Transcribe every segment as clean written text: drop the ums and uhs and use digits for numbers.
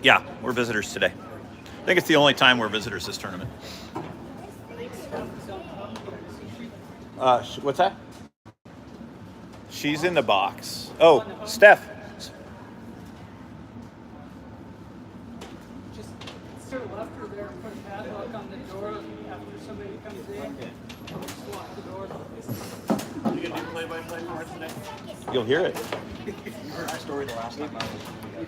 Yeah, we're visitors today. I think it's the only time we're visitors this tournament. What's that? She's in the box. Oh, Steph. Just to the left or there, put a padlock on the door after somebody comes in. Just lock the door. You gonna do play-by-play for us today? You'll hear it. You heard the story the last time I was. I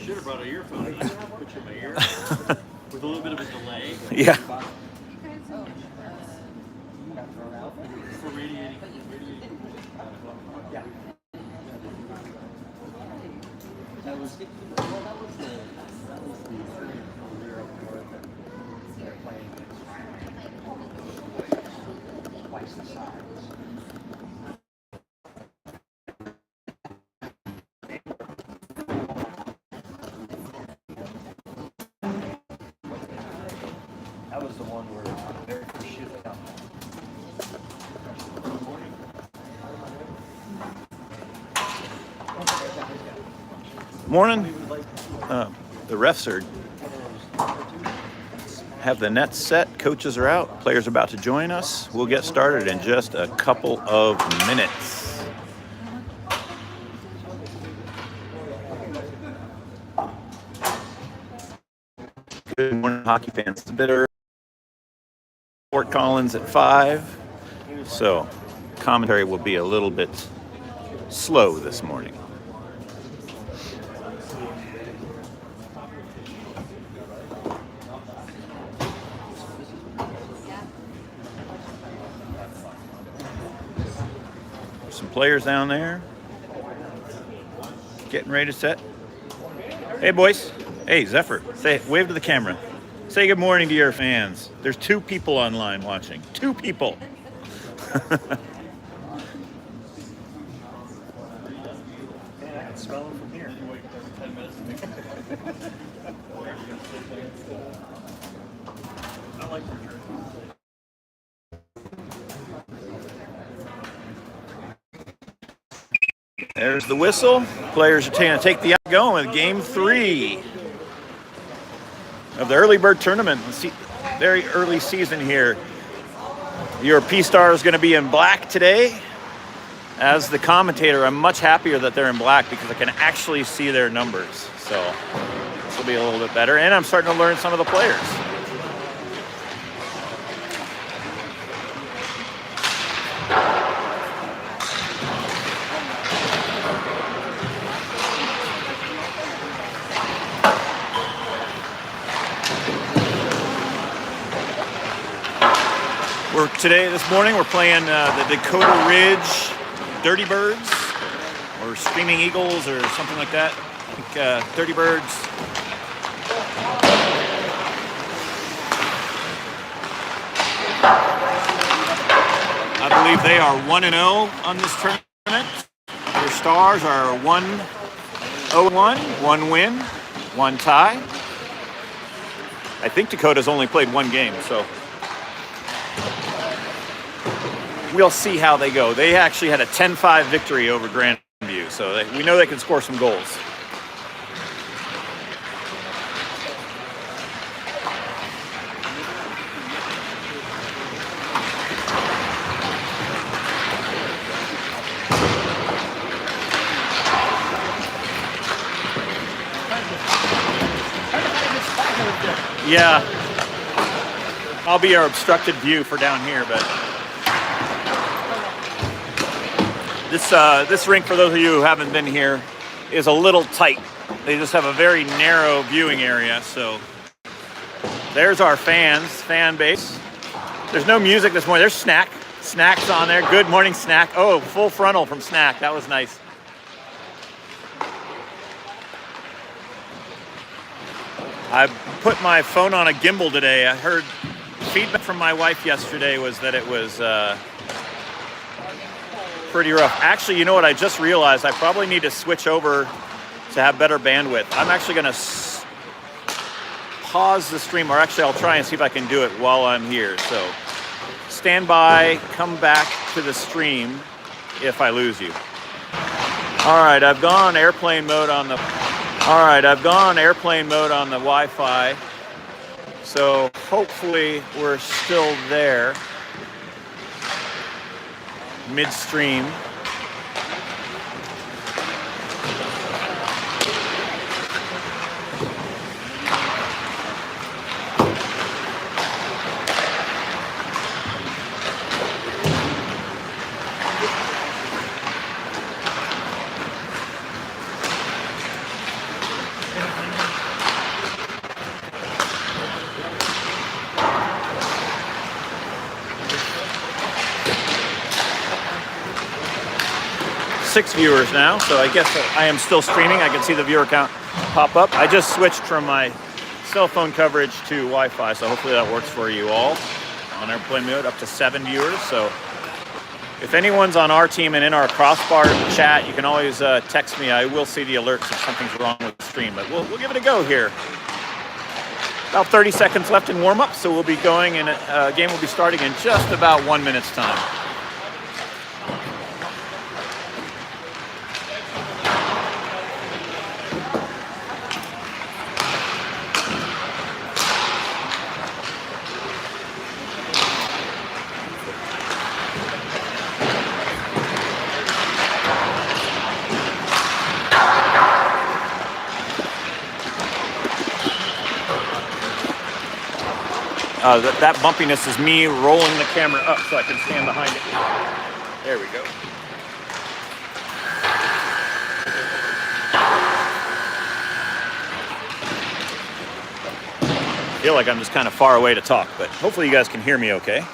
should have brought a earphone. I just put you in my ear with a little bit of a delay. Yeah. For radiating. Yeah. That was the career of they're playing twice the size. That was the one where the very first shift come. Morning. The refs have the nets set. Coaches are out. Players are about to join us. We'll get started in just a couple of minutes. Good morning, hockey fans. It's a bit early. Fort Collins at 5. So commentary will be a little bit slow this morning. Some players down there getting ready to set. Hey boys. Hey Zephyr, wave to the camera. Say good morning to your fans. There's 2 people online watching. 2 people. I can smell them from here. I like your shirt. There's the whistle. Players are going to take the going with Game 3 of the early bird tournament. Very early season here. Your P-Star is going to be in black today. As the commentator, I'm much happier that they're in black because I can actually see their numbers. So this will be a little bit better. And I'm starting to learn some of the players. This morning, we're playing the Dakota Ridge Dirty Birds, or Screaming Eagles, or something like that. I think Dirty Birds. I believe they are 1-0 on this tournament. Their stars are 1-0-1, 1 win, 1 tie. I think Dakota's only played 1 game, so we'll see how they go. They actually had a 10-5 victory over Grandview, so we know they can score some goals. Yeah, I'll be our obstructed view for down here, but this rink, for those of you who haven't been here, is a little tight. They just have a very narrow viewing area, so there's our fan base. There's no music this morning. There's Snack's on there. Good morning, Snack. Oh, full frontal from Snack. That was nice. I put my phone on a gimbal today. I heard feedback from my wife yesterday was that it was pretty rough. Actually, you know what? I just realized I probably need to switch over to have better bandwidth. I'm actually going to pause the stream, or actually I'll try and see if I can do it while I'm here. So stand by, come back to the stream if I lose you. All right, I've gone airplane mode on the. All right, I've gone airplane mode on the Wi-Fi. So hopefully we're still there. Midstream. Six viewers now, so I guess I am still streaming. I can see the viewer count pop up. I just switched from my cell phone coverage to Wi-Fi, so hopefully that works for you all. On airplane mode, up to 7 viewers. So if anyone's on our team and in our crossbar chat, you can always text me. I will see the alerts if something's wrong with the stream, but we'll give it a go here. About 30 seconds left in warm-up, so we'll be going, and game will be starting in just about 1 minute's time. That bumpiness is me rolling the camera up so I can stand behind it. There we go. I feel like I'm just kind of far away to talk, but hopefully you guys can hear me okay.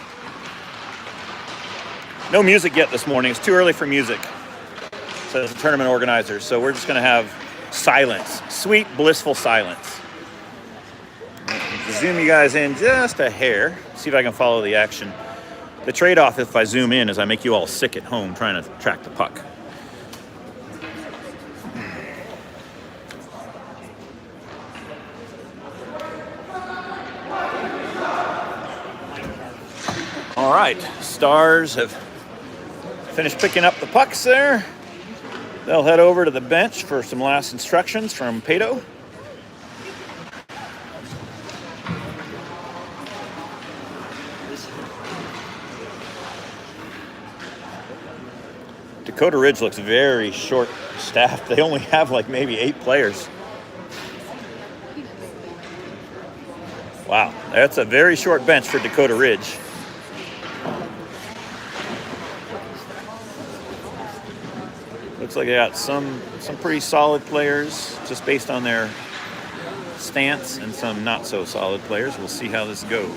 No music yet this morning. It's too early for music, says the tournament organizers. So we're just going to have silence, sweet, blissful silence. Zoom you guys in just a hair, see if I can follow the action. The trade-off if I zoom in is I make you all sick at home trying to track the puck. All right, Stars have finished picking up the pucks there. They'll head over to the bench for some last instructions from Pato. Dakota Ridge looks very short-staffed. They only have like maybe 8 players. Wow, that's a very short bench for Dakota Ridge. Looks like they got some pretty solid players just based on their stance, and some not so solid players. We'll see how this goes.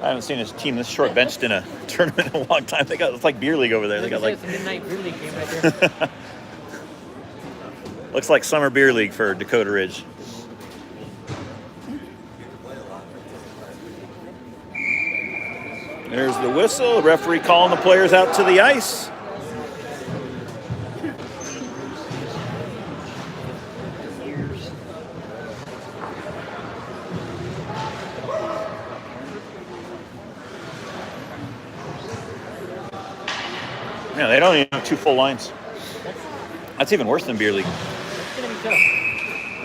I haven't seen a team this short benched in a tournament in a long time. It's like beer league over there. They got like it's a midnight beer league game right there. Looks like summer beer league for Dakota Ridge. There's the whistle. The referee calling the players out to the ice. Yeah, they don't even have 2 full lines. That's even worse than beer league.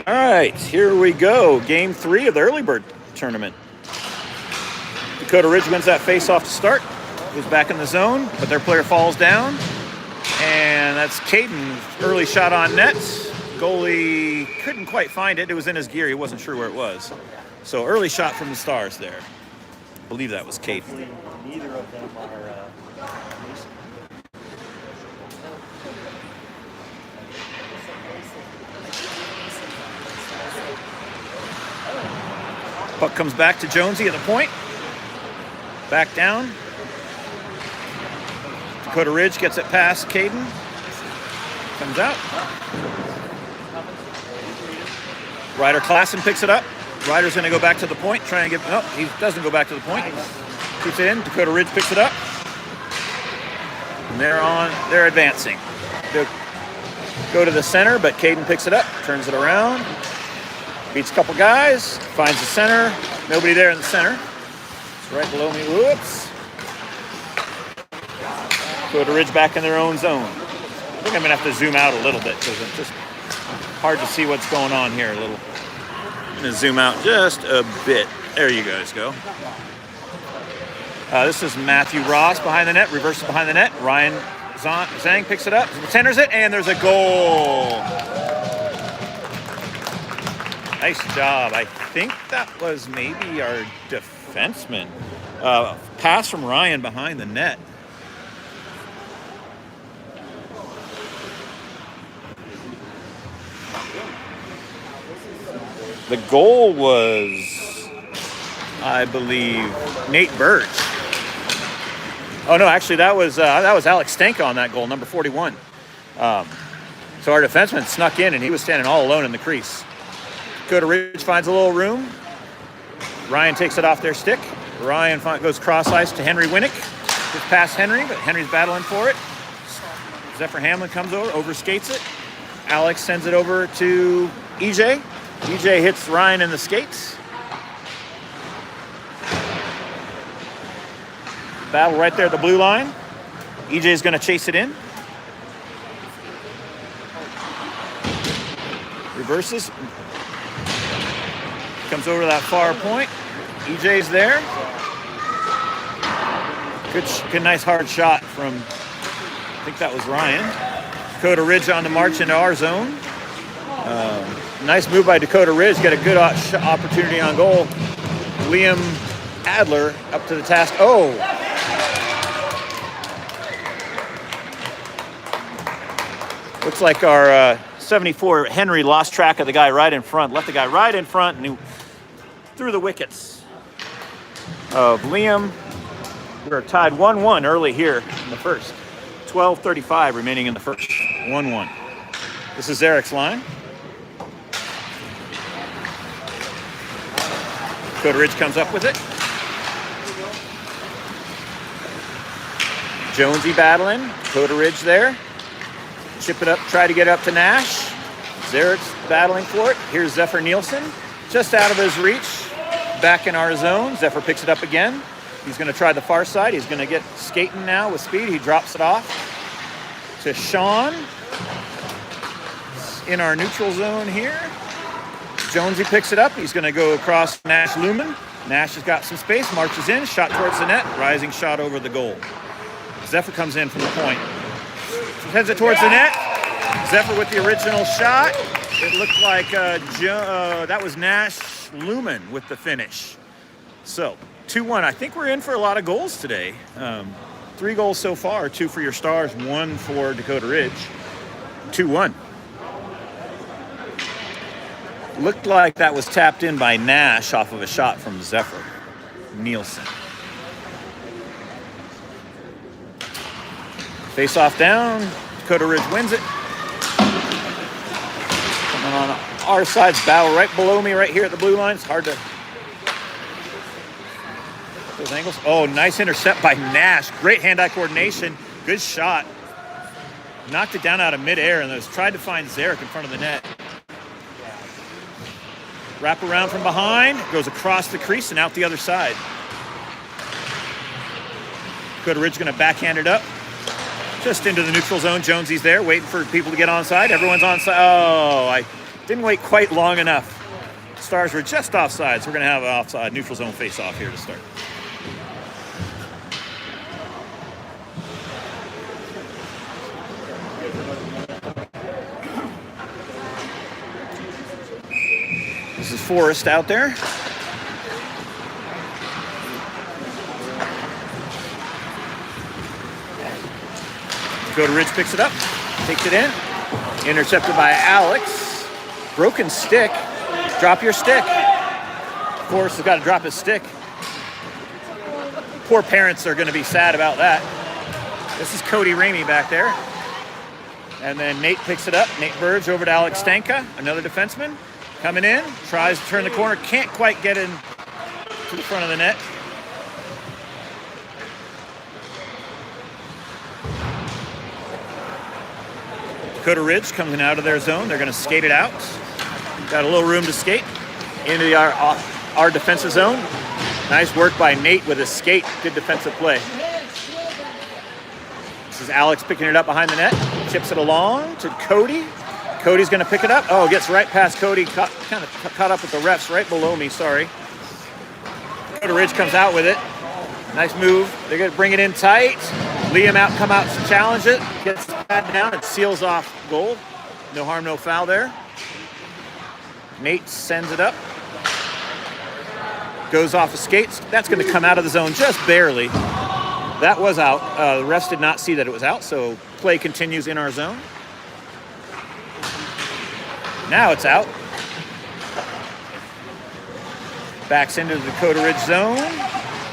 All right, here we go. Game 3 of the early bird tournament. Dakota Ridge wins that face-off to start. Goes back in the zone, but their player falls down. And that's Caden. Early shot on net. Goalie couldn't quite find it. It was in his gear. He wasn't sure where it was. So early shot from the Stars there. I believe that was Caden. Neither of them are... Puck comes back to Jonesy at the point. Back down. Dakota Ridge gets it past Caden. Comes out. Ryder Klassen picks it up. Ryder's going to go back to the point, try and get... No, he doesn't go back to the point. Keeps it in. Dakota Ridge picks it up. And they're advancing. They'll go to the center, but Caden picks it up, turns it around. Beats a couple guys, finds the center. Nobody there in the center. right below me. Whoops. Dakota Ridge back in their own zone. I think I'm going to have to zoom out a little bit because it's just hard to see what's going on here a little. I'm going to zoom out just a bit. There you guys go. This is Matthew Ross behind the net, reverses behind the net. Ryan Zhang picks it up, centers it, and there's a goal. Nice job. I think that was maybe our defenseman. Pass from Ryan behind the net. The goal was, I believe, Nate Burge. Oh no, actually that was Alex Stanka on that goal, number 41. So our defenseman snuck in and he was standing all alone in the crease. Dakota Ridge finds a little room. Ryan takes it off their stick. Ryan goes cross ice to Henry Winnick. Just past Henry, but Henry's battling for it. Zephyr Hamlin comes over, overskates it. Alex sends it over to EJ. EJ hits Ryan in the skates. Battle right there at the blue line. EJ's going to chase it in. Reverses. Comes over to that far point. EJ's there. Good, nice hard shot from, I think that was Ryan. Dakota Ridge on the march into our zone. Nice move by Dakota Ridge. Got a good opportunity on goal. Liam Adler up to the task. Oh! Looks like our 74 Henry lost track of the guy right in front. Left the guy right in front and he threw the wickets of Liam. We're tied 1-1 early here in the first. 12:35 remaining in the first. 1-1. This is Eric's line. Dakota Ridge comes up with it. Jonesy battling. Dakota Ridge there. Chip it up, try to get up to Nash. Zarek's battling for it. Here's Zephyr Nielsen. Just out of his reach. Back in our zone. Zephyr picks it up again. He's going to try the far side. He's going to get skating now with speed. He drops it off to Sean. In our neutral zone here. Jonesy picks it up. He's going to go across Nash Lumen. Nash has got some space, marches in, shot towards the net, rising shot over the goal. Zephyr comes in from the point. Heads it towards the net. Zephyr with the original shot. It looked like that was Nash Lumen with the finish. So 2-1. I think we're in for a lot of goals today. 3 goals so far, 2 for your Stars, 1 for Dakota Ridge. 2-1. Looked like that was tapped in by Nash off of a shot from Zephyr Nielsen. Face off down. Dakota Ridge wins it. Coming on our side's battle right below me right here at the blue line. It's hard to those angles. Oh, nice intercept by Nash. Great hand-eye coordination. Good shot. Knocked it down out of midair and tried to find Zarek in front of the net. Wrap around from behind. Goes across the crease and out the other side. Dakota Ridge going to backhand it up. Just into the neutral zone. Jonesy's there waiting for people to get onside. Everyone's onside. Oh, I didn't wait quite long enough. Stars were just offside, so we're going to have an offside neutral zone face-off here to start. This is Forrest out there. Dakota Ridge picks it up, takes it in. Intercepted by Alex. Broken stick. Drop your stick. Forrest has got to drop his stick. Poor parents are going to be sad about that. This is Cody Ramey back there. And then Nate picks it up. Nate Burge over to Alex Stanka, another defenseman. Coming in, tries to turn the corner, can't quite get in to the front of the net. Dakota Ridge coming out of their zone. They're going to skate it out. Got a little room to skate into our defensive zone. Nice work by Nate with his skate. Good defensive play. This is Alex picking it up behind the net. Chips it along to Cody. Cody's going to pick it up. Oh, gets right past Cody. Kind of caught up with the refs right below me. Sorry. Dakota Ridge comes out with it. Nice move. They're going to bring it in tight. Liam come out to challenge it. Gets the pad down and seals off goal. No harm, no foul there. Nate sends it up. Goes off the skates. That's going to come out of the zone just barely. That was out. The refs did not see that it was out, so play continues in our zone. Now it's out. Backs into the Dakota Ridge zone.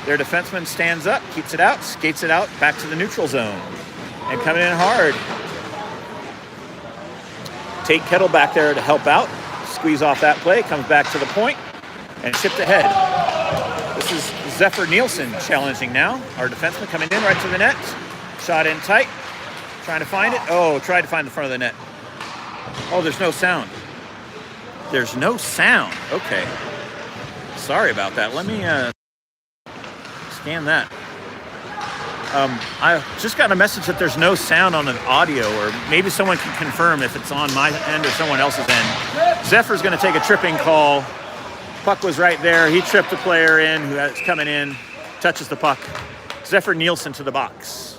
Their defenseman stands up, keeps it out, skates it out, back to the neutral zone. And coming in hard. Tate Kettle back there to help out. Squeeze off that play, comes back to the point, and chipped ahead. This is Zephyr Nielsen challenging now. Our defenseman coming in right to the net. Shot in tight. Trying to find it. Oh, tried to find the front of the net. Oh, there's no sound. There's no sound. Okay. Sorry about that. Let me scan that. I just got a message that there's no sound on an audio, or maybe someone can confirm if it's on my end or someone else's end. Zephyr's going to take a tripping call. Puck was right there. He tripped the player in who's coming in, touches the puck. Zephyr Nielsen to the box.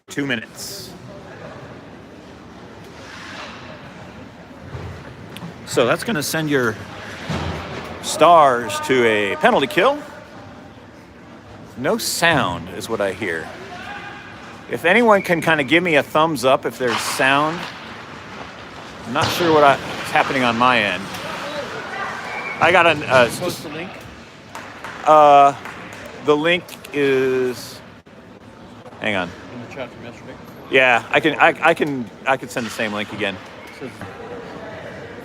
2 minutes. So that's going to send your Stars to a penalty kill. No sound is what I hear. If anyone can kind of give me a thumbs up if there's sound. I'm not sure what's happening on my end. I got Post the link. The link is. Hang on. In the chat from yesterday. Yeah, I can send the same link again.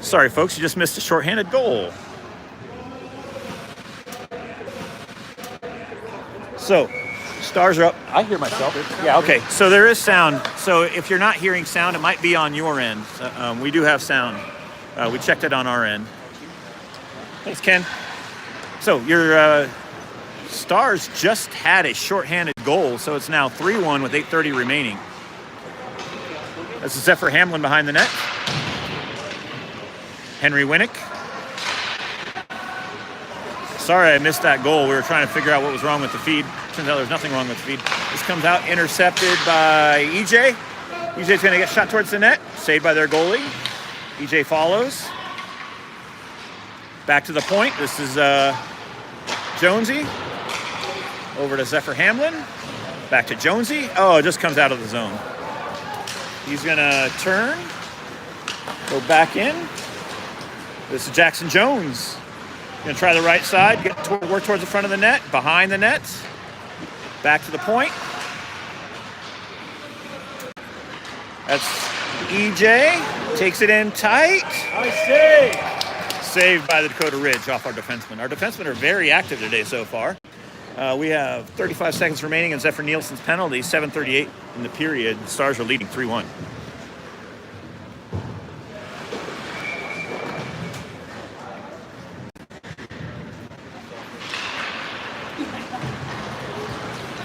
Sorry, folks, you just missed a shorthanded goal. So, Stars are up. I hear myself. Yeah, okay. So there is sound. So if you're not hearing sound, it might be on your end. We do have sound. We checked it on our end. Thanks, Ken. So your Stars just had a shorthanded goal, so it's now 3-1 with 8:30 remaining. This is Zephyr Hamlin behind the net. Henry Winnick. Sorry I missed that goal. We were trying to figure out what was wrong with the feed. Turns out there's nothing wrong with the feed. This comes out intercepted by EJ. EJ's going to get shot towards the net. Saved by their goalie. EJ follows. Back to the point. This is Jonesy. Over to Zephyr Hamlin. Back to Jonesy. Oh, it just comes out of the zone. He's going to turn. Go back in. This is Jackson Jones. Going to try the right side. Work towards the front of the net. Behind the net. Back to the point. That's EJ. Takes it in tight. Nice save. Saved by the Dakota Ridge off our defenseman. Our defensemen are very active today so far. We have 35 seconds remaining in Zephyr Nielsen's penalty. 7:38 in the period. The Stars are leading 3-1.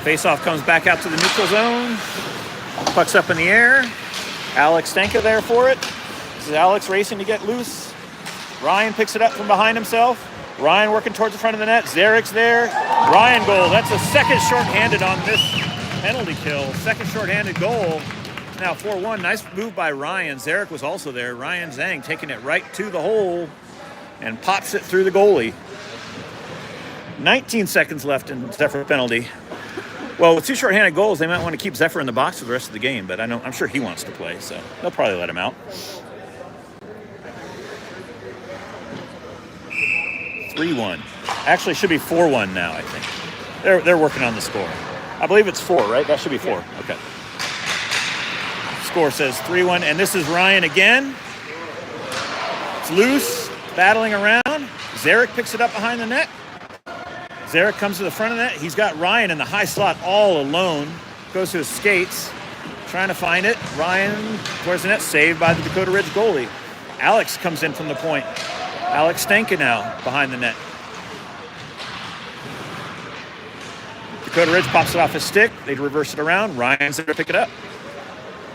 Faceoff comes back out to the neutral zone. Puck's up in the air. Alex Stanka there for it. This is Alex racing to get loose. Ryan picks it up from behind himself. Ryan working towards the front of the net. Zarek's there. Ryan goal. That's a second shorthanded on this penalty kill. Second shorthanded goal. Now 4-1. Nice move by Ryan. Zarek was also there. Ryan Zhang taking it right to the hole and pops it through the goalie. 19 seconds left in Zephyr penalty. Well, with two shorthanded goals, they might want to keep Zephyr in the box for the rest of the game, but I'm sure he wants to play, so they'll probably let him out. 3-1. Actually, it should be 4-1 now, I think. They're working on the score. I believe it's 4, right? That should be 4. Yeah. Okay. Score says 3-1, and this is Ryan again. It's loose, battling around. Zarek picks it up behind the net. Zarek comes to the front of the net. He's got Ryan in the high slot all alone. Goes to his skates, trying to find it. Ryan towards the net, saved by the Dakota Ridge goalie. Alex comes in from the point. Alex Stanka now behind the net. Dakota Ridge pops it off his stick. They reverse it around. Ryan's there to pick it up.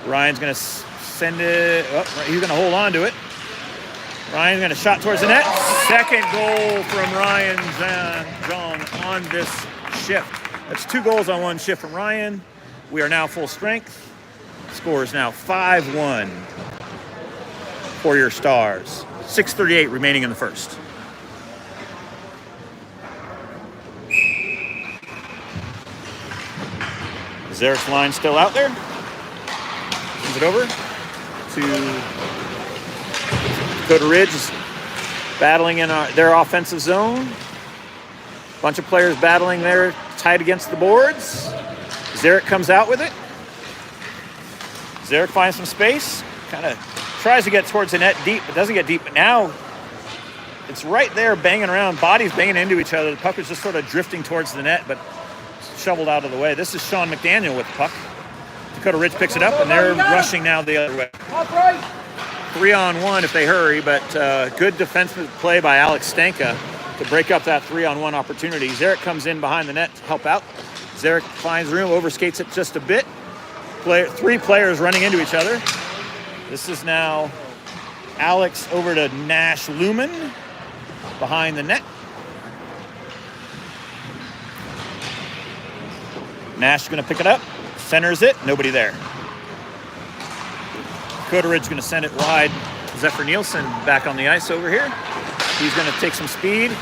Ryan's going to send it. Oh, he's going to hold on to it. Ryan's going to shot towards the net. Second goal from Ryan Zhang on this shift. That's 2 goals on 1 shift from Ryan. We are now full strength. Score is now 5-1 for your Stars. 6:38 remaining in the first. Zarek's line still out there. Sends it over to Dakota Ridge, is battling in their offensive zone. Bunch of players battling there, tight against the boards. Zarek comes out with it. Zarek finds some space, kind of tries to get towards the net deep, but doesn't get deep. But now it's right there banging around, bodies banging into each other. The puck is just sort of drifting towards the net, but shoveled out of the way. This is Sean McDaniel with the puck. Dakota Ridge picks it up, and they're rushing now the other way. 3-on-1 if they hurry, but good defensive play by Alex Stanka to break up that 3-on-1 opportunity. Zarek comes in behind the net to help out. Zarek finds room, overskates it just a bit. 3 players running into each other. This is now Alex over to Nash Lumen behind the net. Nash is going to pick it up, centers it, nobody there. Dakota Ridge is going to send it wide. Zephyr Nielsen back on the ice over here. He's going to take some speed.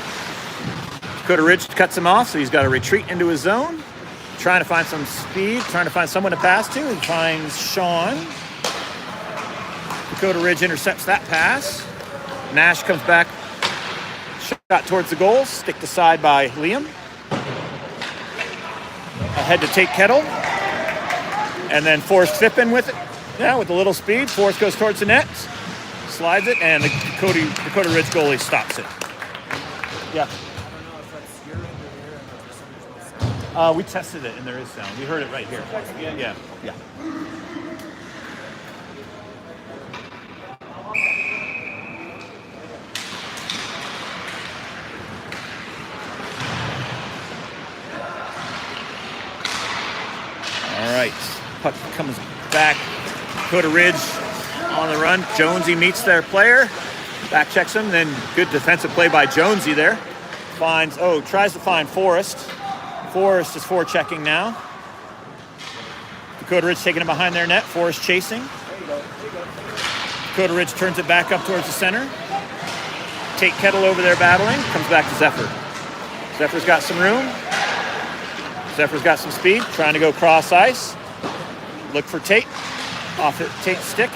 Dakota Ridge cuts him off, so he's got to retreat into his zone. Trying to find some speed, trying to find someone to pass to. He finds Sean. Dakota Ridge intercepts that pass. Nash comes back, shot towards the goal, stick to side by Liam. Ahead to take Kettle. And then Forrest Fippen with it. Now with a little speed, Forrest goes towards the net, slides it, and the Dakota Ridge goalie stops it. Yeah. We tested it, and there is sound. We heard it right here. Yeah. All right. Puck comes back. Dakota Ridge on the run. Jonesy meets their player. Back checks him. Then good defensive play by Jonesy there. Tries to find Forrest. Forrest is forechecking now. Dakota Ridge taking it behind their net. Forrest chasing. Dakota Ridge turns it back up towards the center. Tate Kettle over there battling. Comes back to Zephyr. Zephyr's got some room. Zephyr's got some speed. Trying to go cross ice. Look for Tate. Off it, Tate's stick.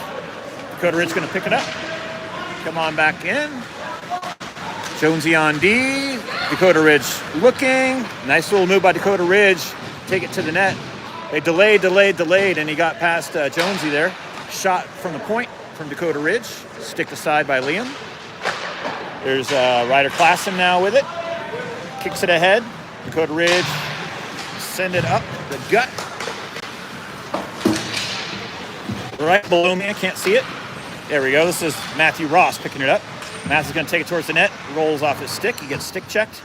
Dakota Ridge going to pick it up. Come on back in. Jonesy on D. Dakota Ridge looking. Nice little move by Dakota Ridge. Take it to the net. They delayed, and he got past Jonesy there. Shot from the point from Dakota Ridge. Stick aside by Liam. There's Ryder Klassen now with it. Kicks it ahead. Dakota Ridge. Send it up the gut. Right below me, I can't see it. There we go. This is Matthew Ross picking it up. Matthew's going to take it towards the net. Rolls off his stick. He gets stick checked.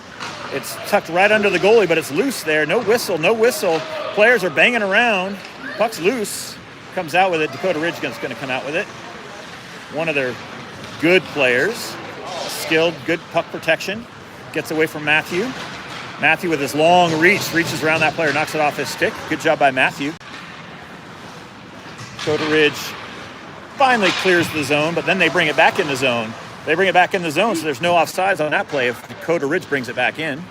It's tucked right under the goalie, but it's loose there. No whistle. Players are banging around. Puck's loose. Comes out with it. Dakota Ridge is going to come out with it. One of their good players. Skilled, good puck protection. Gets away from Matthew. Matthew with his long reach. Reaches around that player. Knocks it off his stick. Good job by Matthew. Dakota Ridge finally clears the zone, but then they bring it back in the zone. So there's no offsides on that play if Dakota Ridge brings it back in.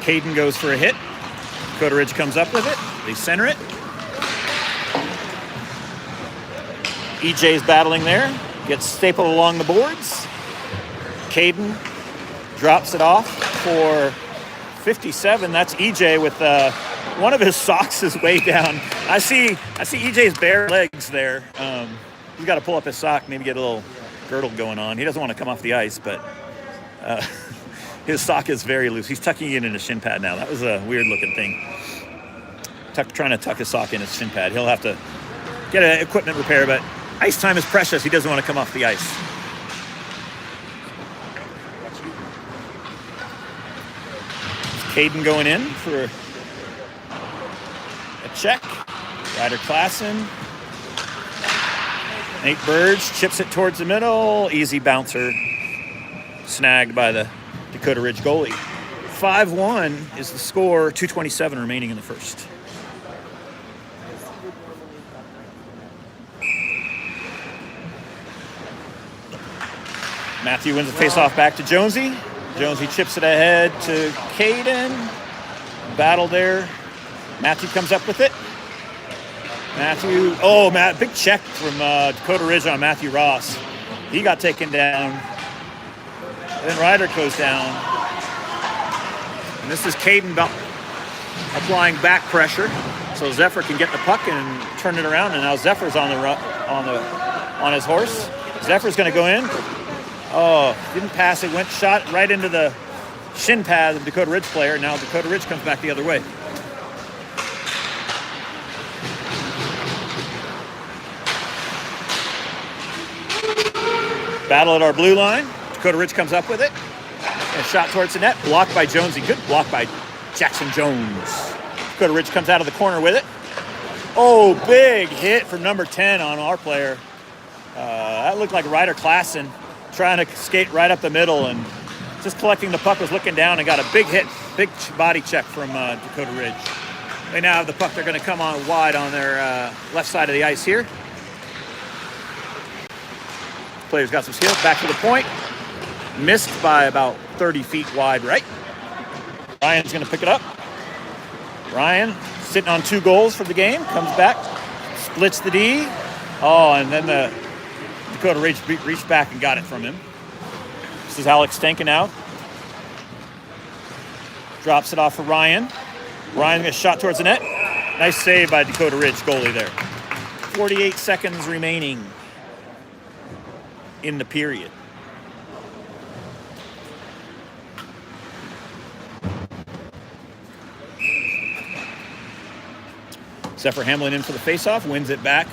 Caden goes for a hit. Dakota Ridge comes up with it. They center it. EJ's battling there. Gets stapled along the boards. Caden drops it off for 57. That's EJ with one of his socks is way down. I see EJ's bare legs there. He's got to pull up his sock, maybe get a little girdle going on. He doesn't want to come off the ice, but his sock is very loose. He's tucking it in his shin pad now. That was a weird looking thing. Trying to tuck his sock in his shin pad. He'll have to get an equipment repair, but ice time is precious. He doesn't want to come off the ice. Caden going in for a check. Ryder Klassen. Nate Burge chips it towards the middle. Easy bouncer. Snagged by the Dakota Ridge goalie. 5-1 is the score. 2:27 remaining in the first. Matthew wins the faceoff back to Jonesy. Jonesy chips it ahead to Caden. Battle there. Matthew comes up with it. Matthew, big check from Dakota Ridge on Matthew Ross. He got taken down. Then Ryder goes down. And this is Caden applying back pressure, so Zephyr can get the puck and turn it around. And now Zephyr's on his horse. Zephyr's going to go in. Oh, didn't pass it. Went shot right into the shin pad of the Dakota Ridge player. Now Dakota Ridge comes back the other way. Battle at our blue line. Dakota Ridge comes up with it. And a shot towards the net. Blocked by Jonesy. Good block by Jackson Jones. Dakota Ridge comes out of the corner with it. Oh, big hit from number 10 on our player. That looked like Ryder Klassen trying to skate right up the middle and just collecting the puck, was looking down and got a big hit, big body check from Dakota Ridge. They now have the puck. They're going to come on wide on their left side of the ice here. Player's got some skill. Back to the point. Missed by about 30 feet wide right. Ryan's going to pick it up. Ryan sitting on 2 goals for the game. Comes back. Splits the D. Oh, and then the Dakota Ridge reached back and got it from him. This is Alex Stankin now. Drops it off for Ryan. Ryan gets shot towards the net. Nice save by Dakota Ridge goalie there. 48 seconds remaining in the period. Zephyr Hamlin in for the faceoff, wins it back.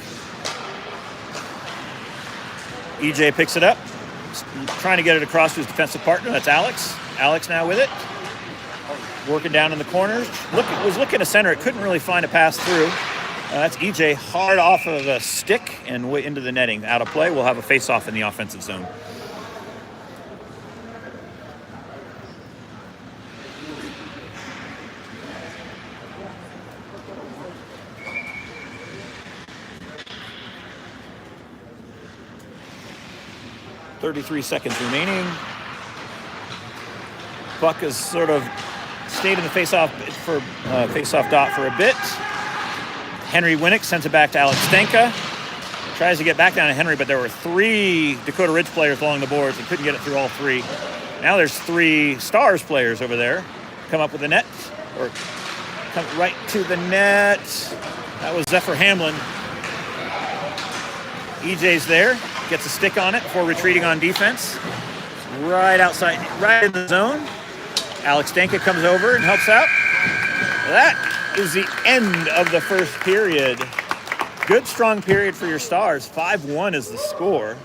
EJ picks it up, trying to get it across to his defensive partner. That's Alex. Alex now with it. Working down in the corners. Was looking to center. It couldn't really find a pass through. That's EJ hard off of the stick and into the netting. Out of play. We'll have a face-off in the offensive zone. .33 seconds remaining. Puck has sort of stayed in the face-off for face-off dot for a bit. Henry Winnick sends it back to Alex Stanka. Tries to get back down to Henry, but there were 3 Dakota Ridge players along the boards and couldn't get it through all 3. Now there's 3 Stars players over there. Come up with the net, or come right to the net. That was Zephyr Hamlin. EJ's there, gets a stick on it before retreating on defense. Right outside, right in the zone. Alex Stanka comes over and helps out. That is the end of the first period. Good, strong period for your Stars. 5-1 is the score.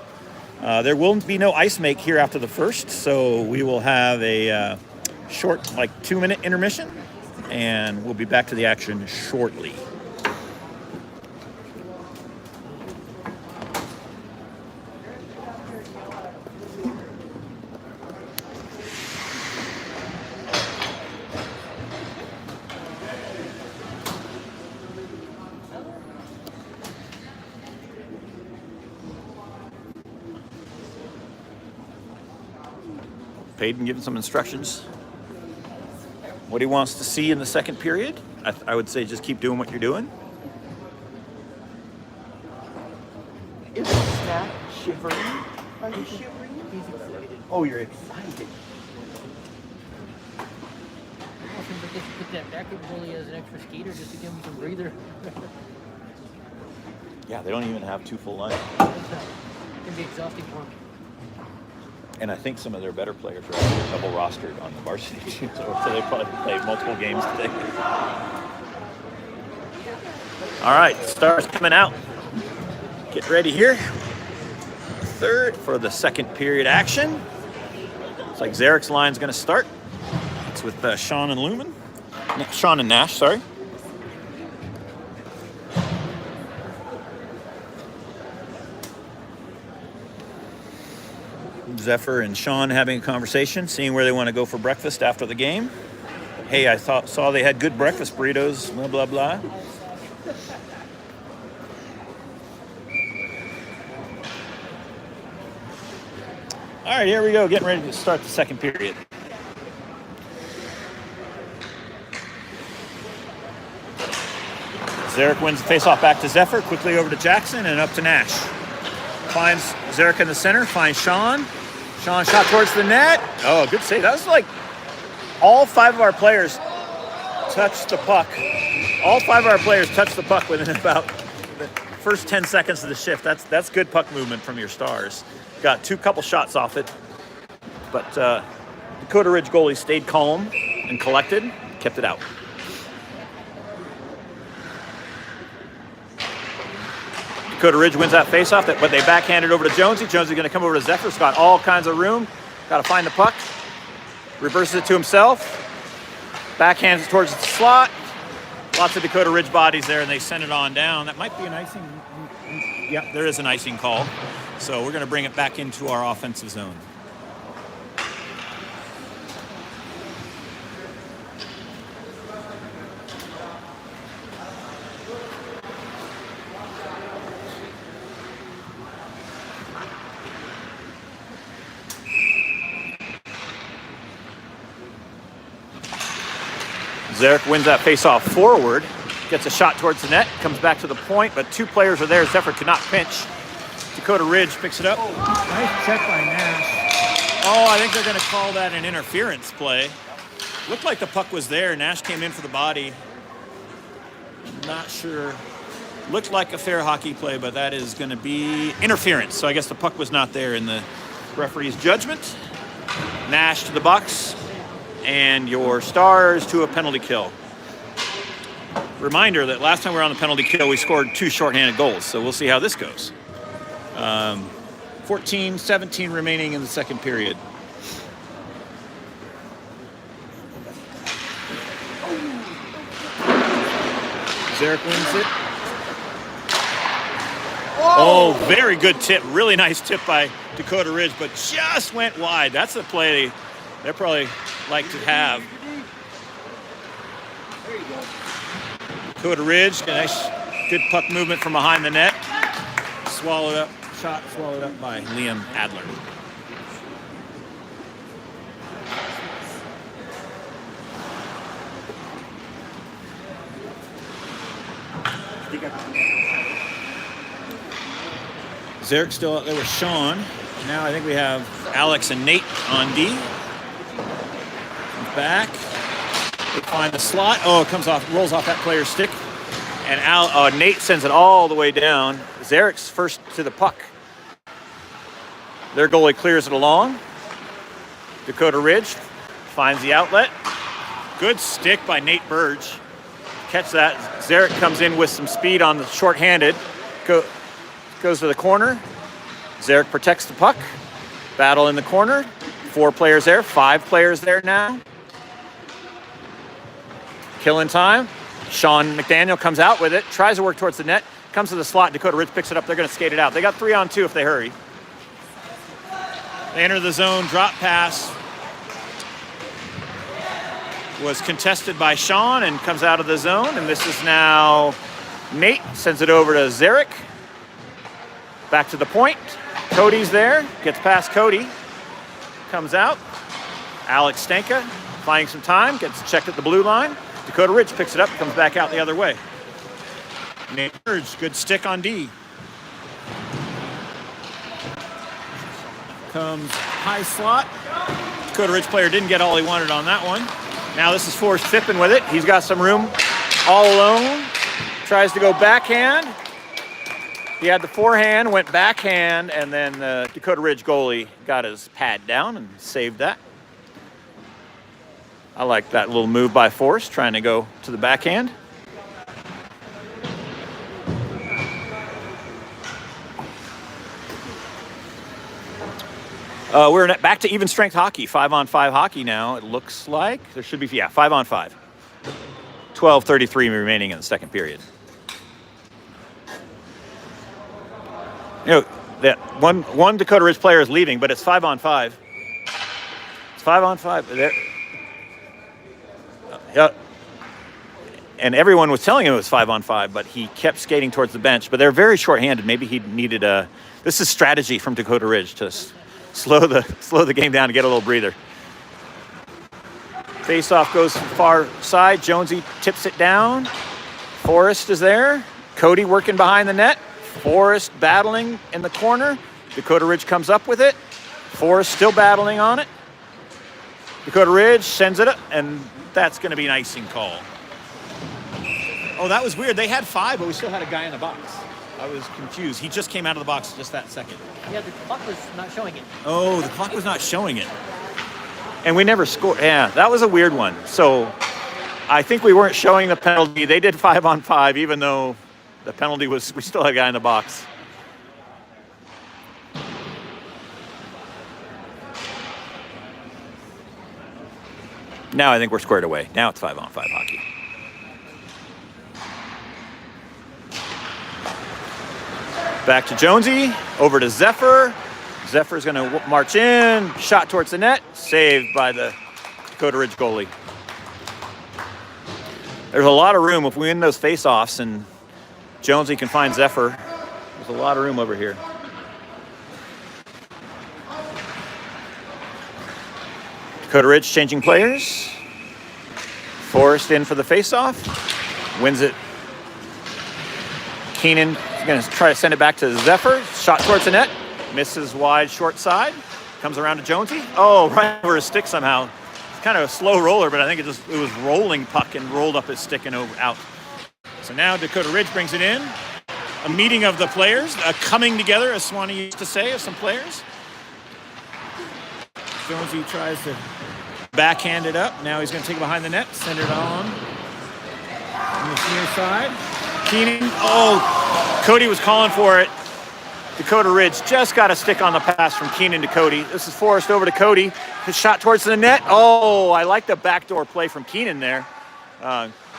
There will be no ice make here after the first, so we will have a short, 2-minute intermission, and we'll be back to the action shortly. Payton giving some instructions. What he wants to see in the second period. I would say just keep doing what you're doing. Is Snap shivering? Are you shivering? He's excited. Oh, you're excited. I think they should put that backup goalie as an extra skater just to give him some breather. Yeah, they don't even have 2 full lines. It can be exhausting for him. And I think some of their better players are actually double rostered on the varsity team, so they probably played multiple games today. All right, Stars coming out. Get ready here. Third for the second period action. Looks like Zarek's line's going to start. It's offense with Sean and Nash, sorry. Zephyr and Sean having a conversation, seeing where they want to go for breakfast after the game. Hey, I saw they had good breakfast burritos, blah, blah, blah. All right, here we go, getting ready to start the second period. Zarek wins the faceoff back to Zephyr, quickly over to Jackson and up to Nash. Finds Zarek in the center, finds Sean. Sean shot towards the net. Oh, good save. That was like all 5 of our players touched the puck. All 5 of our players touched the puck within about the first 10 seconds of the shift. That's good puck movement from your stars. Got couple shots off it, but Dakota Ridge goalie stayed calm and collected, kept it out. Dakota Ridge wins that faceoff, but they backhanded over to Jonesy. Jonesy's going to come over to Zephyr. He's got all kinds of room. Got to find the puck. Reverses it to himself. Backhands it towards the slot. Lots of Dakota Ridge bodies there, and they send it on down. That might be an icing. Yep, there is an icing call. So we're going to bring it back into our offensive zone. Zarek wins that face-off forward, gets a shot towards the net, comes back to the point, but 2 players are there. Zephyr could not pinch. Dakota Ridge picks it up. Nice check by Nash. Oh, I think they're going to call that an interference play. Looked like the puck was there. Nash came in for the body. Not sure. Looked like a fair hockey play, but that is going to be interference. So I guess the puck was not there in the referee's judgment. Nash to the box. And your Stars to a penalty kill. Reminder that last time we were on the penalty kill, we scored 2 shorthanded goals. So we'll see how this goes. 14-17 remaining in the second period. Zarek wins it. Oh, very good tip. Really nice tip by Dakota Ridge, but just went wide. That's the play they probably like to have. Dakota Ridge, nice, good puck movement from behind the net. Swallowed up by Liam Adler. Zarek still out there with Sean. Now I think we have Alex and Nate on D. Back. They find the slot. Oh, it comes off, rolls off that player's stick. And Nate sends it all the way down. Zarek's first to the puck. Their goalie clears it along. Dakota Ridge finds the outlet. Good stick by Nate Burge. Catch that. Zarek comes in with some speed on the shorthanded. Goes to the corner. Zarek protects the puck. Battle in the corner. 4 players there. 5 players there now. Killing time. Sean McDaniel comes out with it. Tries to work towards the net. Comes to the slot. Dakota Ridge picks it up. They're going to skate it out. They got 3-on-2 if they hurry. They enter the zone. Drop pass. Was contested by Sean and comes out of the zone. And this is now Nate. Sends it over to Zarek. Back to the point. Cody's there. Gets past Cody. Comes out. Alex Stanka finding some time. Gets checked at the blue line. Dakota Ridge picks it up. Comes back out the other way. Nate Burge. Good stick on D. Comes high slot. Dakota Ridge player didn't get all he wanted on that one. Now this is Forrest Fippen with it. He's got some room all alone. Tries to go backhand. He had the forehand, went backhand, and then the Dakota Ridge goalie got his pad down and saved that. I like that little move by Forrest, trying to go to the backhand. We're back to even strength hockey, 5-on-5 hockey now. It looks like there should be 5-on-5. 12:33 remaining in the second period. You know, that one Dakota Ridge player is leaving, but it's 5-on-5. It's 5-on-5. There. Yeah. And everyone was telling him it was 5-on-5, but he kept skating towards the bench. But they're very short-handed. Maybe he needed a. This is strategy from Dakota Ridge to slow the game down to get a little breather. Face-off goes far side. Jonesy tips it down. Forrest is there. Cody working behind the net. Forrest battling in the corner. Dakota Ridge comes up with it. Forrest still battling on it. Dakota Ridge sends it up, and that's going to be an icing call. Oh, that was weird. They had 5, but we still had a guy in the box. I was confused. He just came out of the box just that second. Yeah, the clock was not showing it. Oh, the clock was not showing it. And we never scored. Yeah, that was a weird one. So I think we weren't showing the penalty. They did 5-on-5, even though the penalty was, we still had a guy in the box. Now I think we're squared away. Now it's 5-on-5 hockey. Back to Jonesy, over to Zephyr. Zephyr's going to march in, shot towards the net, saved by the Dakota Ridge goalie. There's a lot of room if we win those face-offs and Jonesy can find Zephyr. There's a lot of room over here. Dakota Ridge changing players. Forrest in for the face-off, wins it. Keenan is going to try to send it back to Zephyr. Shot towards the net. Misses wide, short side. Comes around to Jonesy. Oh, right over his stick somehow. It's kind of a slow roller, but I think it was rolling puck and rolled up his stick and out. So now Dakota Ridge brings it in. A meeting of the players, a coming together, as Swanee used to say, of some players. Jonesy tries to backhand it up. Now he's going to take it behind the net, send it on the near side. Keenan, Cody was calling for it. Dakota Ridge just got a stick on the pass from Keenan to Cody. This is Forrest over to Cody. His shot towards the net. Oh, I like the backdoor play from Keenan there.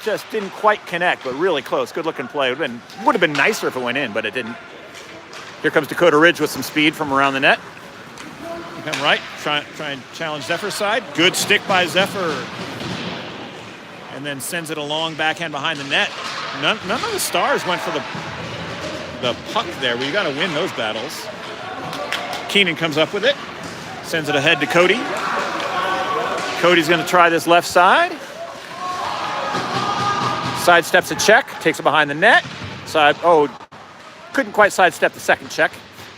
Just didn't quite connect, but really close. Good looking play. Would have been nicer if it went in, but it didn't. Here comes Dakota Ridge with some speed from around the net. Come right, try and challenge Zephyr's side. Good stick by Zephyr. And then sends it a long backhand behind the net. None of the Stars went for the puck there. Well, you got to win those battles. Keenan comes up with it. Sends it ahead to Cody. Cody's going to try this left side. Sidesteps a check. Takes it behind the net. Couldn't quite sidestep the second check.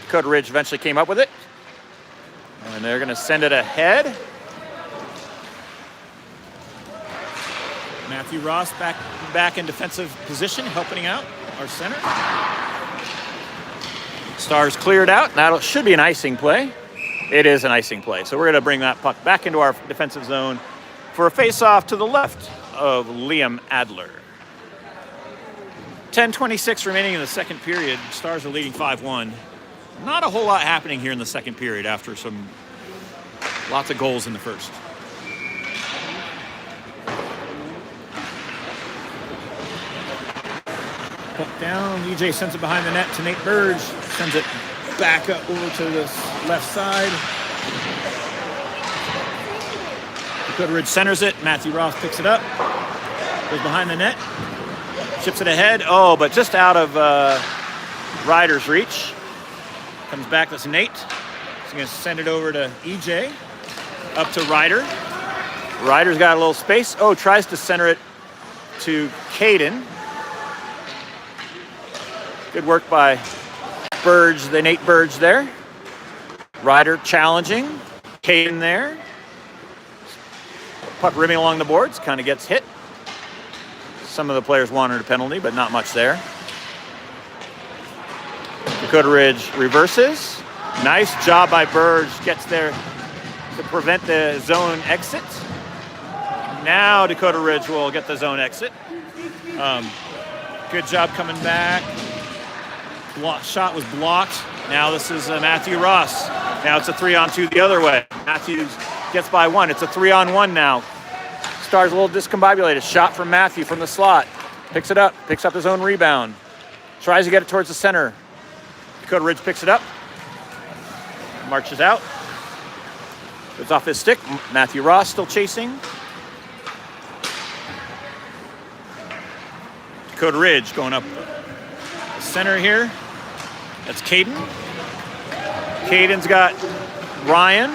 Dakota Ridge eventually came up with it. And they're going to send it ahead. Matthew Ross back in defensive position, helping out our center. Stars cleared out. Now it should be an icing play. It is an icing play. So we're going to bring that puck back into our defensive zone for a face-off to the left of Liam Adler. 10:26 remaining in the second period. Stars are leading 5-1. Not a whole lot happening here in the second period after lots of goals in the first. Puck down. EJ sends it behind the net to Nate Burge. Sends it back up over to the left side. Dakota Ridge centers it. Matthew Ross picks it up. Goes behind the net. Chips it ahead. Oh, but just out of Ryder's reach. Comes back. That's Nate. He's going to send it over to EJ. Up to Ryder. Ryder's got a little space. Oh, tries to center it to Caden. Good work by Burge, the Nate Burge there. Ryder challenging. Caden there. Puck rimming along the boards. Kind of gets hit. Some of the players wanted a penalty, but not much there. Dakota Ridge reverses. Nice job by Burge. Gets there to prevent the zone exit. Now Dakota Ridge will get the zone exit. Good job coming back. Shot was blocked. Now this is Matthew Ross. Now it's a 3-on-2 the other way. Matthews gets by 1. It's a 3-on-1 now. Stars a little discombobulated. Shot from Matthew from the slot. Picks it up. Picks up his own rebound. Tries to get it towards the center. Dakota Ridge picks it up. Marches out. Goes off his stick. Matthew Ross still chasing. Dakota Ridge going up the center here. That's Caden. Caden's got Ryan.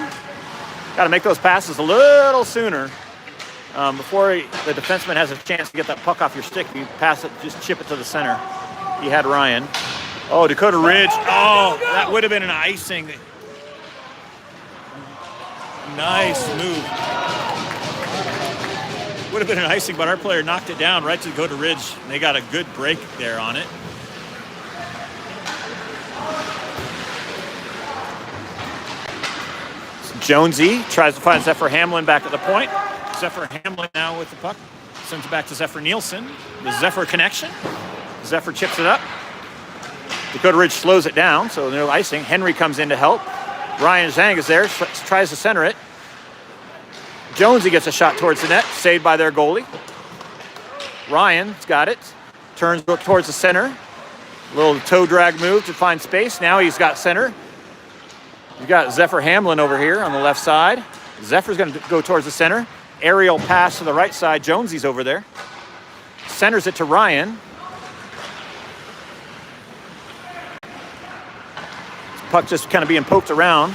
Got to make those passes a little sooner. Before the defenseman has a chance to get that puck off your stick, you pass it, just chip it to the center. He had Ryan. Oh, Dakota Ridge. Oh, that would have been an icing. Nice move. Would have been an icing, but our player knocked it down right to Dakota Ridge. They got a good break there on it. Jonesy tries to find Zephyr Hamlin back at the point. Zephyr Hamlin now with the puck. Sends it back to Zephyr Nielsen. The Zephyr connection. Zephyr chips it up. Dakota Ridge slows it down, so no icing. Henry comes in to help. Ryan Zhang is there, tries to center it. Jonesy gets a shot towards the net, saved by their goalie. Ryan's got it. Turns towards the center. A little toe drag move to find space. Now he's got center. You've got Zephyr Hamlin over here on the left side. Zephyr's going to go towards the center. Aerial pass to the right side. Jonesy's over there. Centers it to Ryan. Puck just kind of being poked around.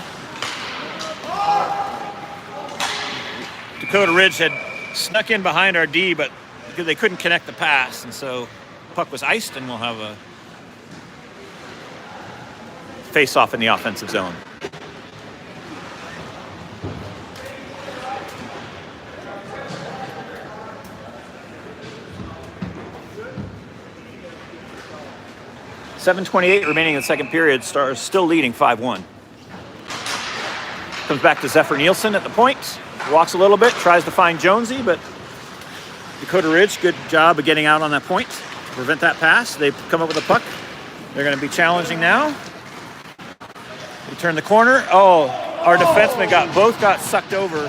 Dakota Ridge had snuck in behind our D, but they couldn't connect the pass, and so puck was iced, and we'll have a face-off in the offensive zone. .7:28 remaining in the second period. Stars still leading 5-1. Comes back to Zephyr Nielsen at the point. Walks a little bit, tries to find Jonesy, but Dakota Ridge, good job of getting out on that point to prevent that pass. They come up with a puck. They're going to be challenging now. We turn the corner. Oh, our defensemen both got sucked over.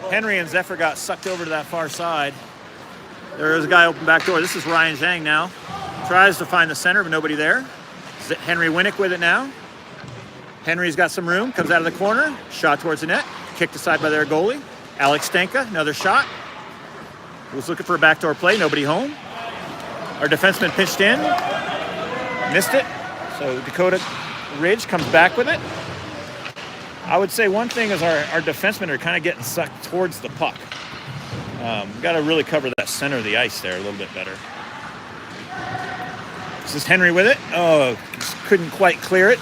Henry and Zephyr got sucked over to that far side. There is a guy open back door. This is Ryan Zhang now. Tries to find the center, but nobody there. Henry Winnick with it now. Henry's got some room, comes out of the corner, shot towards the net, kicked aside by their goalie. Alex Stanka, another shot. Was looking for a backdoor play, nobody home. Our defenseman pitched in, missed it. So Dakota Ridge comes back with it. I would say one thing is our defensemen are kind of getting sucked towards the puck. Got to really cover that center of the ice there a little bit better. This is Henry with it. Oh, just couldn't quite clear it.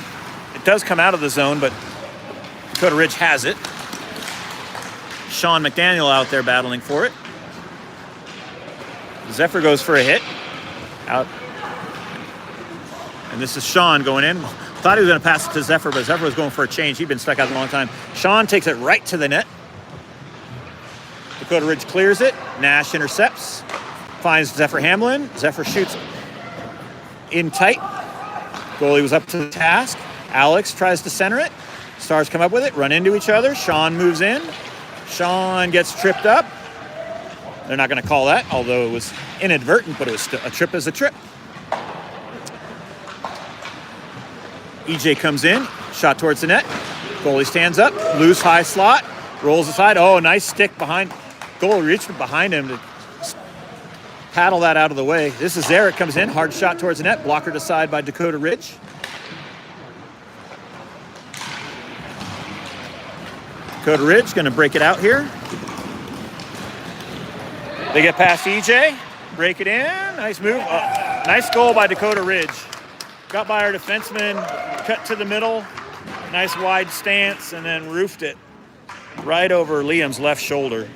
It does come out of the zone, but Dakota Ridge has it. Sean McDaniel out there battling for it. Zephyr goes for a hit. Out. And this is Sean going in. Thought he was going to pass it to Zephyr, but Zephyr was going for a change. He'd been stuck out a long time. Sean takes it right to the net. Dakota Ridge clears it. Nash intercepts. Finds Zephyr Hamlin. Zephyr shoots in tight. Goalie was up to the task. Alex tries to center it. Stars come up with it, run into each other. Sean moves in. Sean gets tripped up. They're not going to call that, although it was inadvertent, but it was still a trip is a trip. EJ comes in, shot towards the net. Goalie stands up, loose high slot, rolls aside. Oh, nice stick behind. Goalie reached behind him to paddle that out of the way. This is there. It comes in. Hard shot towards the net. Blockered aside by Dakota Ridge. Dakota Ridge going to break it out here. They get past EJ. Break it in. Nice move. Nice goal by Dakota Ridge. Got by our defenseman. Cut to the middle. Nice wide stance. And then roofed it right over Liam's left shoulder.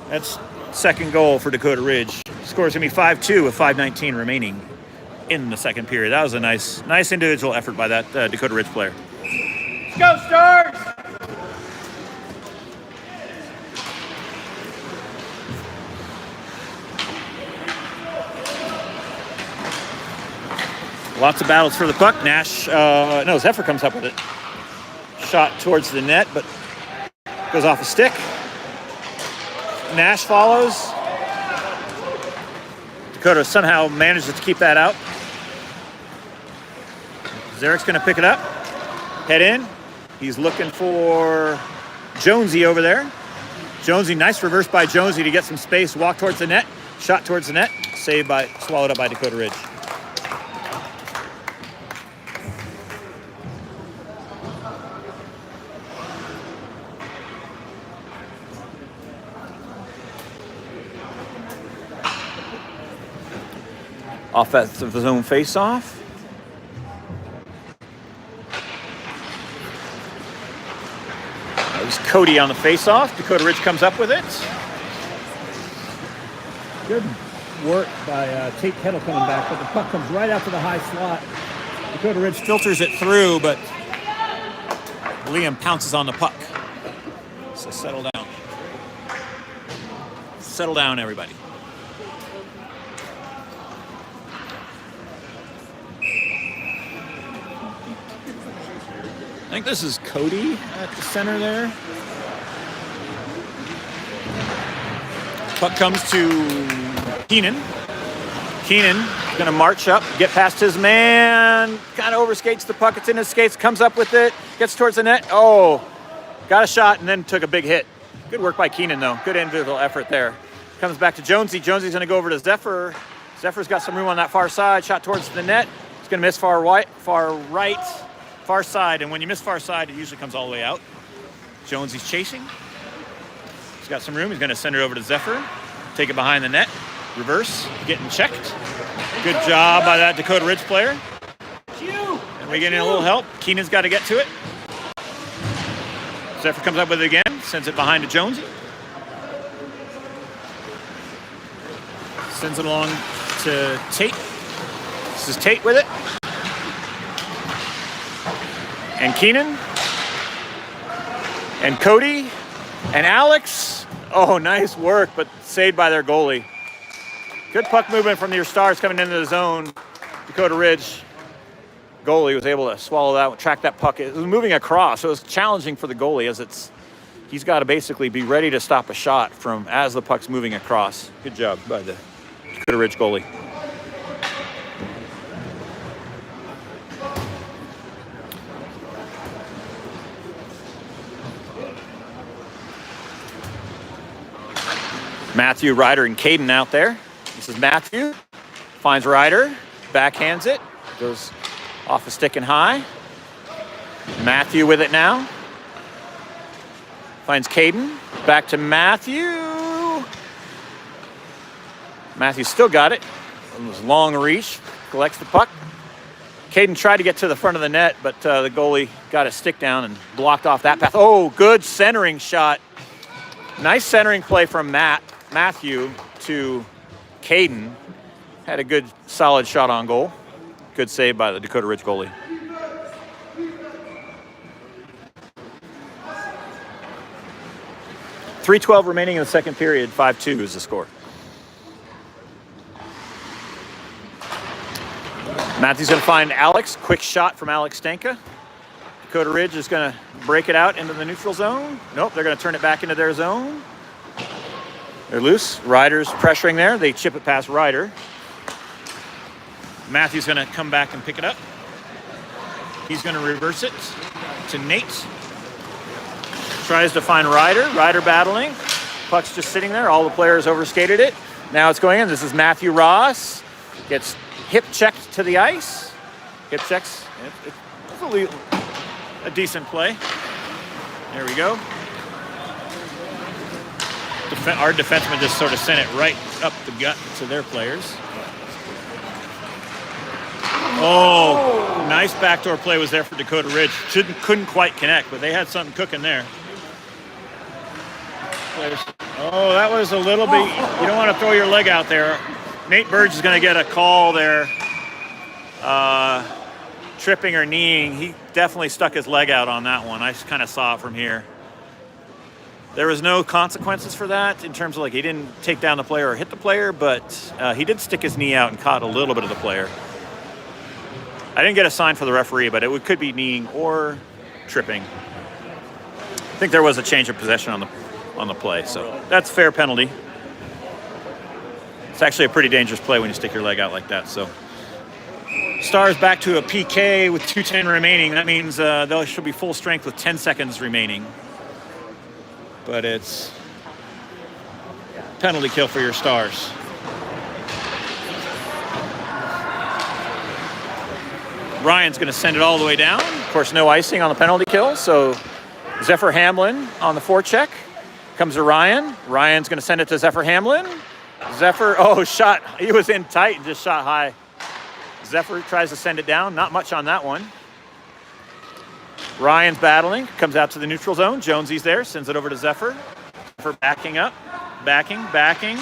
That's second goal for Dakota Ridge. Score's going to be 5-2 with 5:19 remaining in the second period. That was a nice individual effort by that Dakota Ridge player. Let's go, Stars! Lots of battles for the puck. Nash, Zephyr comes up with it. Shot towards the net, but goes off a stick. Nash follows. Dakota somehow manages to keep that out. Zarek's going to pick it up. Head in. He's looking for Jonesy over there. Jonesy, nice reverse by Jonesy to get some space. Walk towards the net. Shot towards the net. Swallowed up by Dakota Ridge. Offensive zone face-off. That was Cody on the face-off. Dakota Ridge comes up with it. Good work by Tate Kettle coming back, but the puck comes right out to the high slot. Dakota Ridge filters it through, but Liam pounces on the puck. So settle down. Settle down, everybody. I think this is Cody at the center there. Puck comes to Keenan. Keenan is going to march up, get past his man, kind of overskates the puck. It's in his skates, comes up with it, gets towards the net. Oh, got a shot and then took a big hit. Good work by Keenan, though. Good individual effort there. Comes back to Jonesy. Jonesy's going to go over to Zephyr. Zephyr's got some room on that far side. Shot towards the net. He's going to miss far right, far side. And when you miss far side, it usually comes all the way out. Jonesy's chasing. He's got some room. He's going to send it over to Zephyr. Take it behind the net. Reverse. Getting checked. Good job by that Dakota Ridge player. And we get in a little help. Keenan's got to get to it. Zephyr comes up with it again. Sends it behind to Jonesy. Sends it along to Tate. This is Tate with it. And Keenan. And Cody. And Alex. Oh, nice work, but saved by their goalie. Good puck movement from your stars coming into the zone. Dakota Ridge goalie was able to swallow that, track that puck. It was moving across, so it was challenging for the goalie as he's got to basically be ready to stop a shot from as the puck's moving across. Good job by the Dakota Ridge goalie. Matthew, Ryder, and Caden out there. This is Matthew. Finds Ryder. Backhands it. Goes off a stick and high. Matthew with it now. Finds Caden. Back to Matthew. Matthew still got it. It was long reach. Collects the puck. Caden tried to get to the front of the net, but the goalie got a stick down and blocked off that path. Oh, good centering shot. Nice centering play from Matthew to Caden. Had a good, solid shot on goal. Good save by the Dakota Ridge goalie. .312 remaining in the second period. 5-2 is the score. Matthew's going to find Alex. Quick shot from Alex Stanka. Dakota Ridge is going to break it out into the neutral zone. Nope, they're going to turn it back into their zone. They're loose. Ryder's pressuring there. They chip it past Ryder. Matthew's going to come back and pick it up. He's going to reverse it to Nate. Tries to find Ryder. Ryder battling. Puck's just sitting there. All the players overskated it. Now it's going in. This is Matthew Ross. Gets hip checked to the ice. Hip checks. It's a decent play. There we go. Our defenseman just sort of sent it right up the gut to their players. Oh, nice backdoor play was there for Dakota Ridge. Couldn't quite connect, but they had something cooking there. Oh, that was a little bit, you don't want to throw your leg out there. Nate Burge is going to get a call there. Tripping or kneeing. He definitely stuck his leg out on that one. I just kind of saw it from here. There was no consequences for that in terms of he didn't take down the player or hit the player, but he did stick his knee out and caught a little bit of the player. I didn't get a sign for the referee, but it could be kneeing or tripping. think there was a change of possession on the play, so that's a fair penalty. It's actually a pretty dangerous play when you stick your leg out like that. So Stars back to a PK with 2:10 remaining. That means they should be full strength with 10 seconds remaining. But it's penalty kill for your Stars. Ryan's going to send it all the way down. Of course, no icing on the penalty kill. So Zephyr Hamlin on the forecheck. Comes to Ryan. Ryan's going to send it to Zephyr Hamlin. Zephyr, shot. He was in tight and just shot high. Zephyr tries to send it down. Not much on that one. Ryan's battling. Comes out to the neutral zone. Jonesy's there. Sends it over to Zephyr. Zephyr backing up. Backing.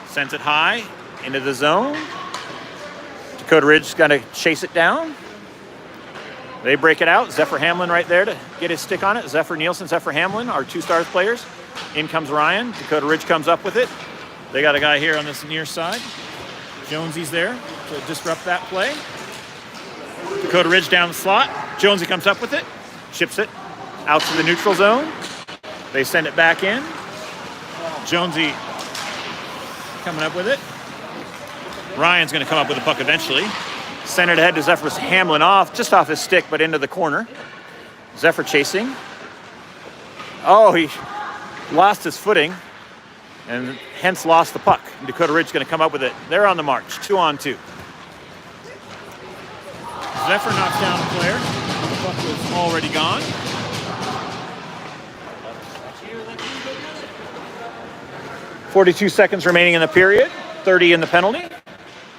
Sends it high into the zone. Dakota Ridge is going to chase it down. They break it out. Zephyr Hamlin right there to get his stick on it. Zephyr Nielsen, Zephyr Hamlin, our 2 Stars players. In comes Ryan. Dakota Ridge comes up with it. They got a guy here on this near side. Jonesy's there to disrupt that play. Dakota Ridge down the slot. Jonesy comes up with it. Chips it out to the neutral zone. They send it back in. Jonesy coming up with it. Ryan's going to come up with the puck eventually. Send it ahead to Zephyr Hamlin just off his stick, but into the corner. Zephyr chasing. He lost his footing and hence lost the puck. Dakota Ridge is going to come up with it. They're on the march, 2-on-2. Zephyr knocks down a player. The puck was already gone. .42 seconds remaining in the period. 30 in the penalty.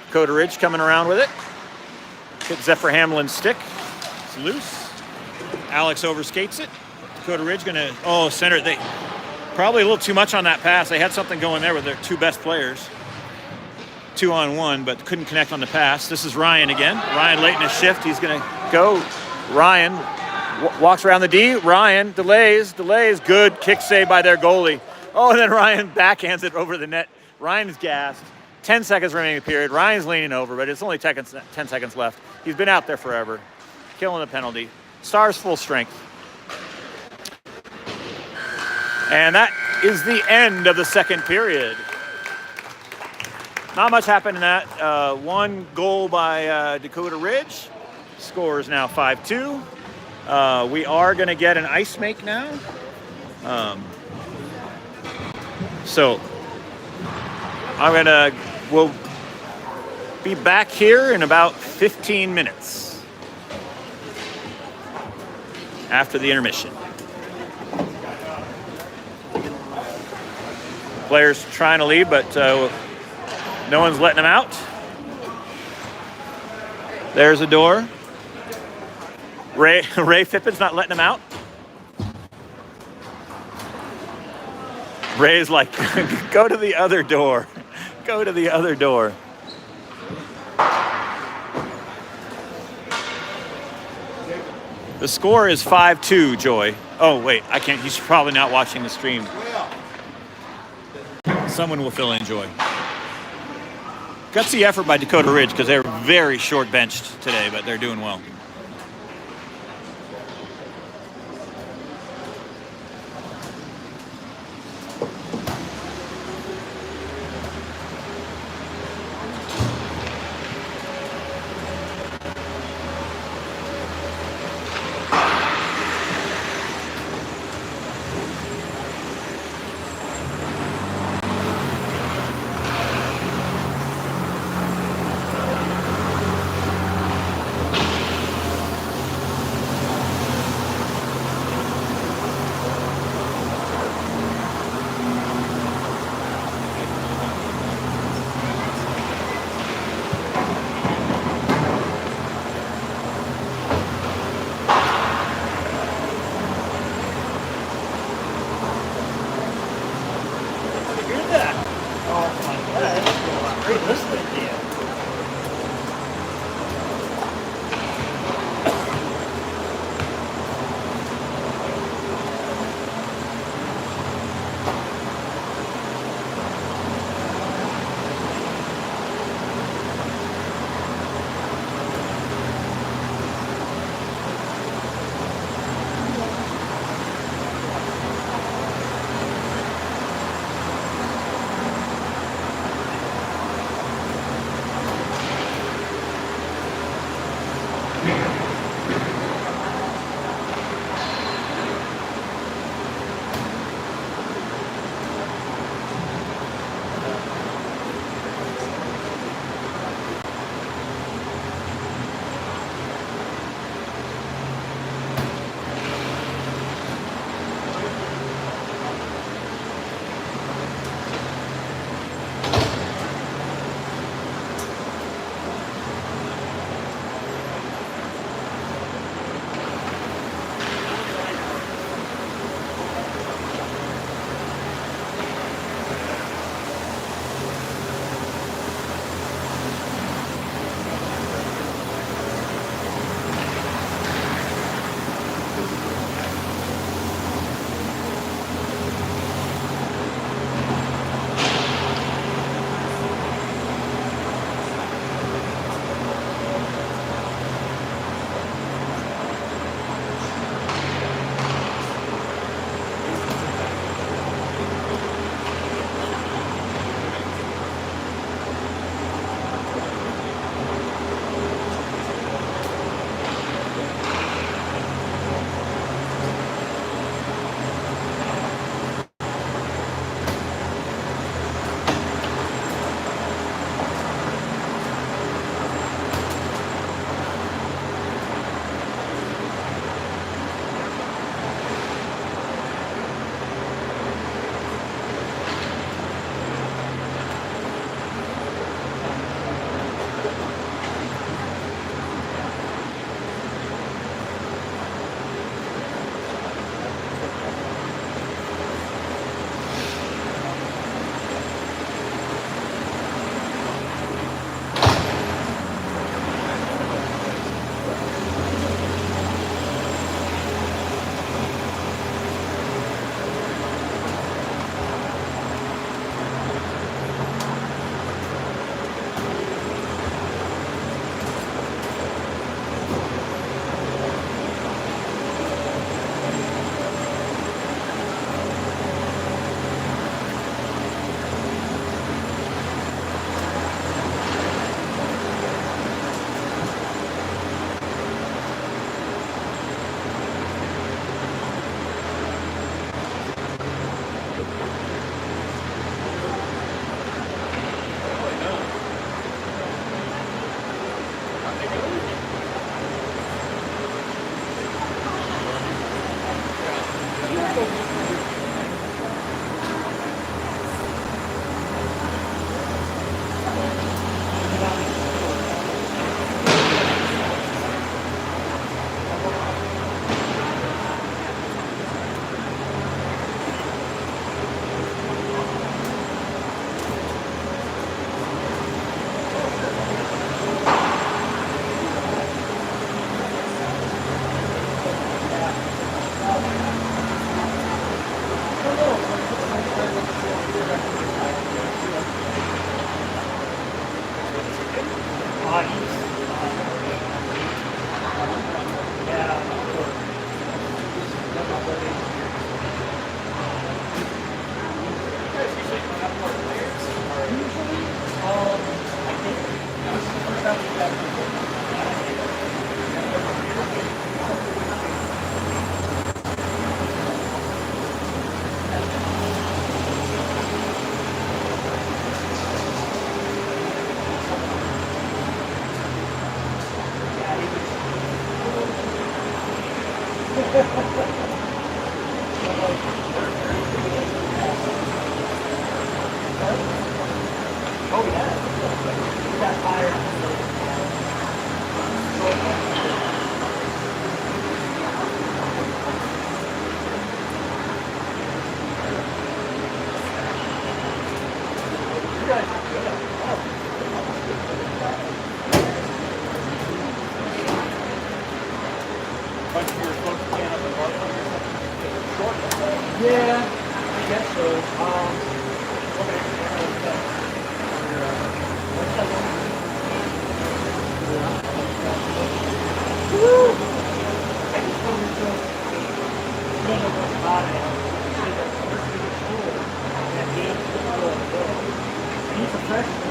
Dakota Ridge coming around with it. Hit Zephyr Hamlin's stick. It's loose. Alex overskates it. Dakota Ridge going to, center. They probably a little too much on that pass. They had something going there with their 2 best players. 2-on-1, but couldn't connect on the pass. This is Ryan again. Ryan late in his shift. He's going to go. Ryan walks around the D. Ryan delays. Good kick save by their goalie. And then Ryan backhands it over the net. Ryan's gassed. 10 seconds remaining in the period. Ryan's leaning over, but it's only 10 seconds left. He's been out there forever. Killing the penalty. Stars full strength. And that is the end of the second period. Not much happened in that. 1 goal by Dakota Ridge. Score is now 5-2. We are going to get an ice make now. So we'll be back here in about 15 minutes after the intermission. Players trying to leave, but no one's letting them out. There's a door. Ray Fippin's not letting them out. Ray's like, go to the other door. Go to the other door. The score is 5-2, Joy. Oh, wait, I can't. He's probably not watching the stream. Someone will fill in, Joy. Gutsy effort by Dakota Ridge because they're very short benched today, but they're doing well. Yeah, I guess so. He's a freshman.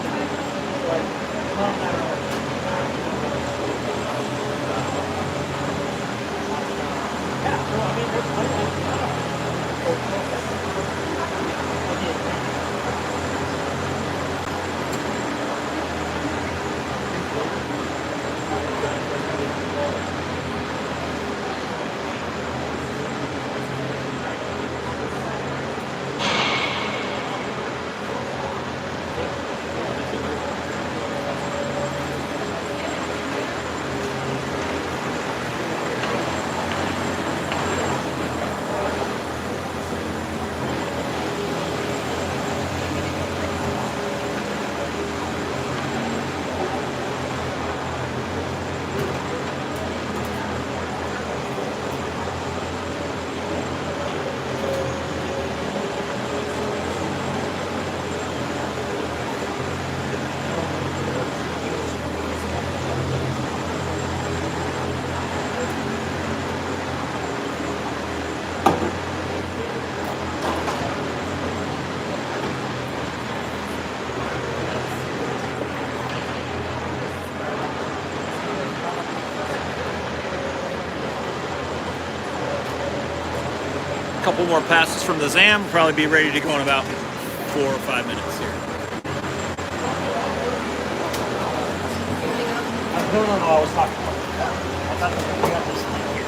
Couple more passes from the ZAM. We'll probably be ready to go in about 4 or 5 minutes here. No, I was talking about I thought we got this thing here.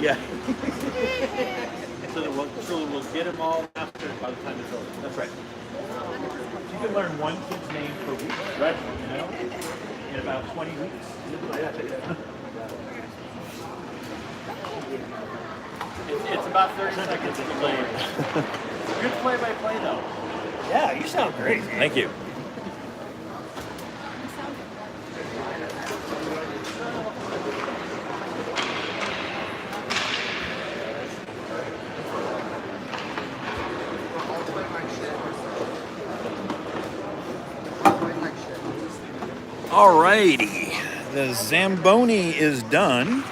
Yeah. So we'll get them all after by the time it's over. That's right. You can learn one kid's name per week, Right? you know, in about 20 weeks. It's about 30 seconds of play. Good play-by-play though. Yeah, you sound great. Thank you. Alrighty, the Zamboni is done.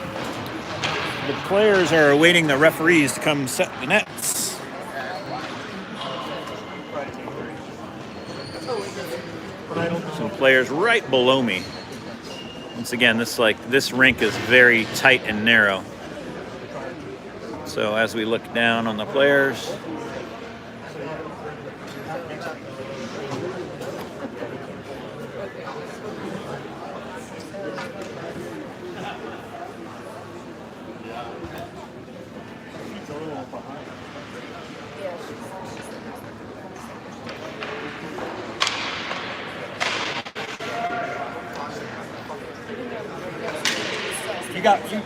The players are awaiting the referees to come set the nets. Some players right below me. Once again, this rink is very tight and narrow. So as we look down on the players,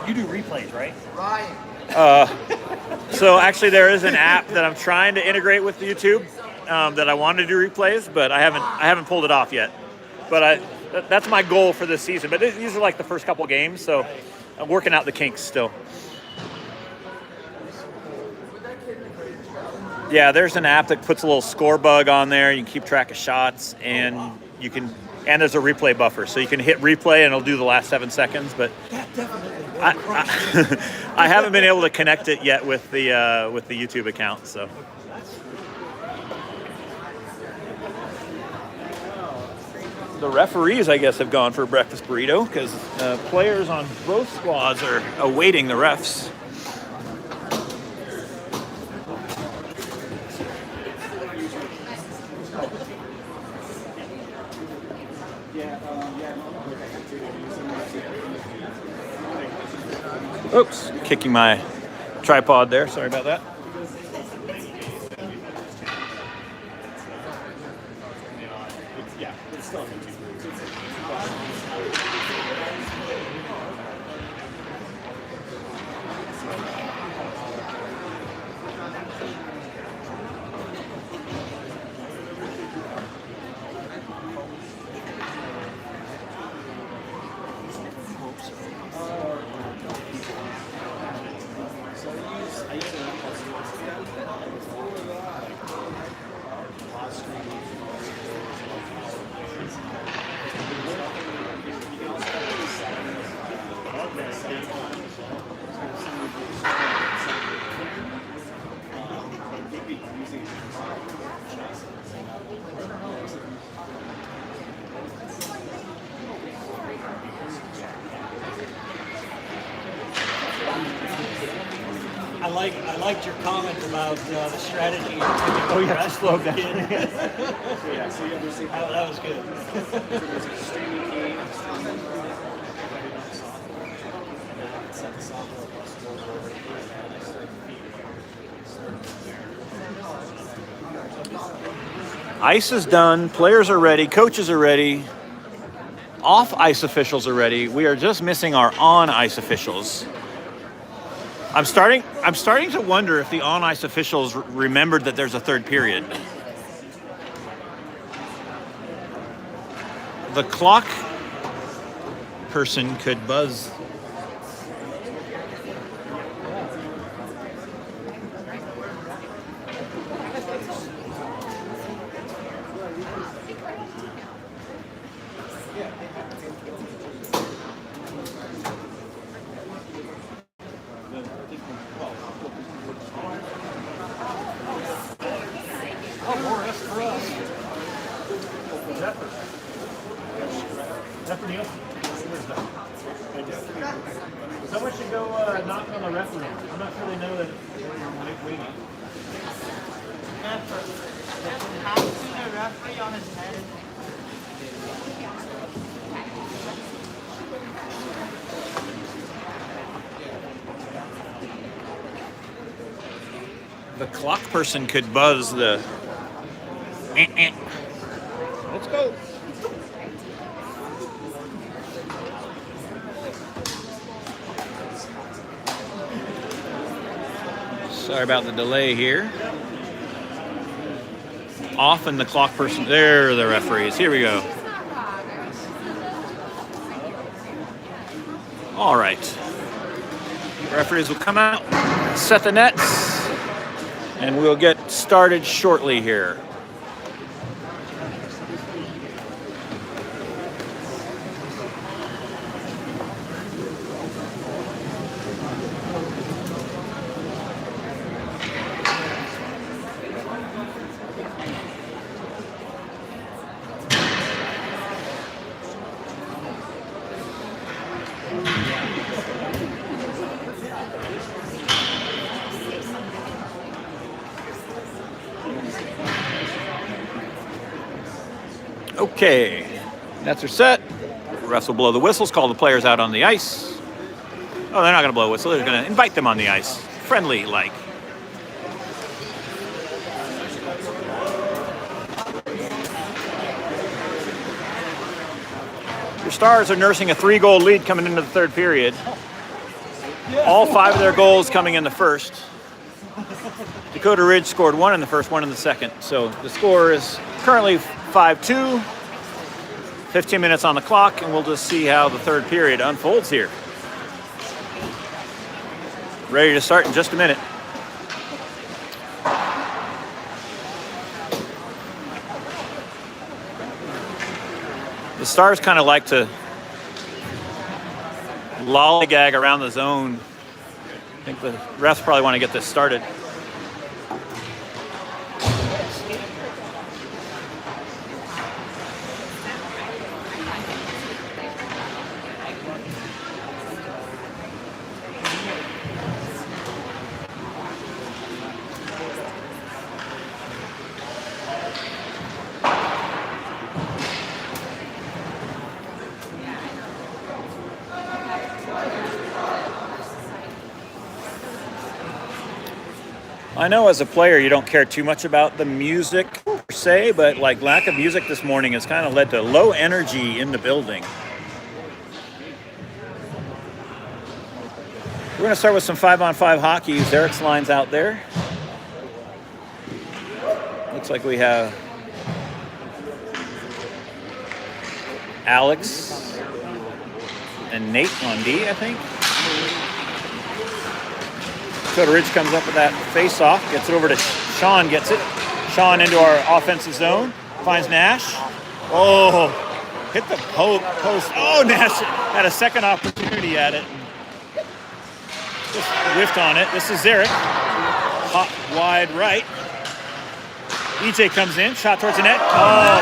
You do replays, right? so actually there is an app that I'm trying to integrate with the YouTube that I wanted to do replays, but I haven't pulled it off yet. But that's my goal for this season. But these are like the first couple games, so I'm working out the kinks still. Yeah, there's an app that puts a little score bug on there. You can keep track of shots, and there's a replay buffer, so you can hit replay and it'll do the last 7 seconds. But I haven't been able to connect it yet with the YouTube account. So the referees, I guess, have gone for a breakfast burrito because players on both squads are awaiting the refs. Oops, kicking my tripod there. Sorry about that. I liked your comment about the strategy. Oh, you have to slow down. That was good. Ice is done. Players are ready. Coaches are ready. Off ice officials are ready. We are just missing our on ice officials. I'm starting to wonder if the on ice officials remembered that there's a third period. The clock person could buzz. Someone should go knock on the referee. I'm not sure they know that we're waiting. Referee on his head. The clock person could buzz the. Let's go. Sorry about the delay here. Off and the clock person. There are the referees. Here we go. All right. Referees will come out, set the nets, and we'll get started shortly here. Okay, nets are set. Refs will blow the whistles, call the players out on the ice. Oh, they're not going to blow a whistle. They're going to invite them on the ice. Friendly like. Your Stars are nursing a 3-goal lead coming into the third period. All 5 of their goals coming in the first. Dakota Ridge scored 1 in the first, 1 in the second. So the score is currently 5-2. 15 minutes on the clock, and we'll just see how the third period unfolds here. Ready to start in just a minute. The Stars kind of like to lollygag around the zone. I think the refs probably want to get this started. I know as a player you don't care too much about the music per se, but like lack of music this morning has kind of led to low energy in the building. We're going to start with some 5-on-5 hockey. Eric's line's out there. Looks like we have Alex and Nate on D, I think. Dakota Ridge comes up with that face-off, gets it over to Sean, gets it. Sean into our offensive zone, finds Nash. Oh, hit the post. Oh, Nash had a second opportunity at it. Just whiffed on it. This is Zarek. Hot, wide right. EJ comes in, shot towards the net. Oh,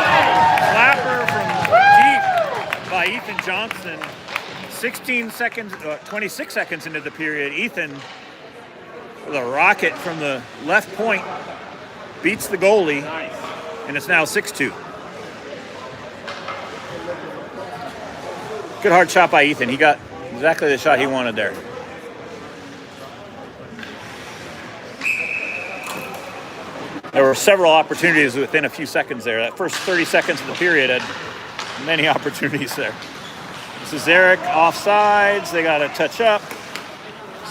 flapper from deep by Ethan Johnson. 26 seconds into the period, Ethan with a rocket from the left point beats the goalie, and it's now 6-2. Good hard shot by Ethan. He got exactly the shot he wanted there. There were several opportunities within a few seconds there. That first 30 seconds of the period had many opportunities there. This is Eric offsides. They got to touch up.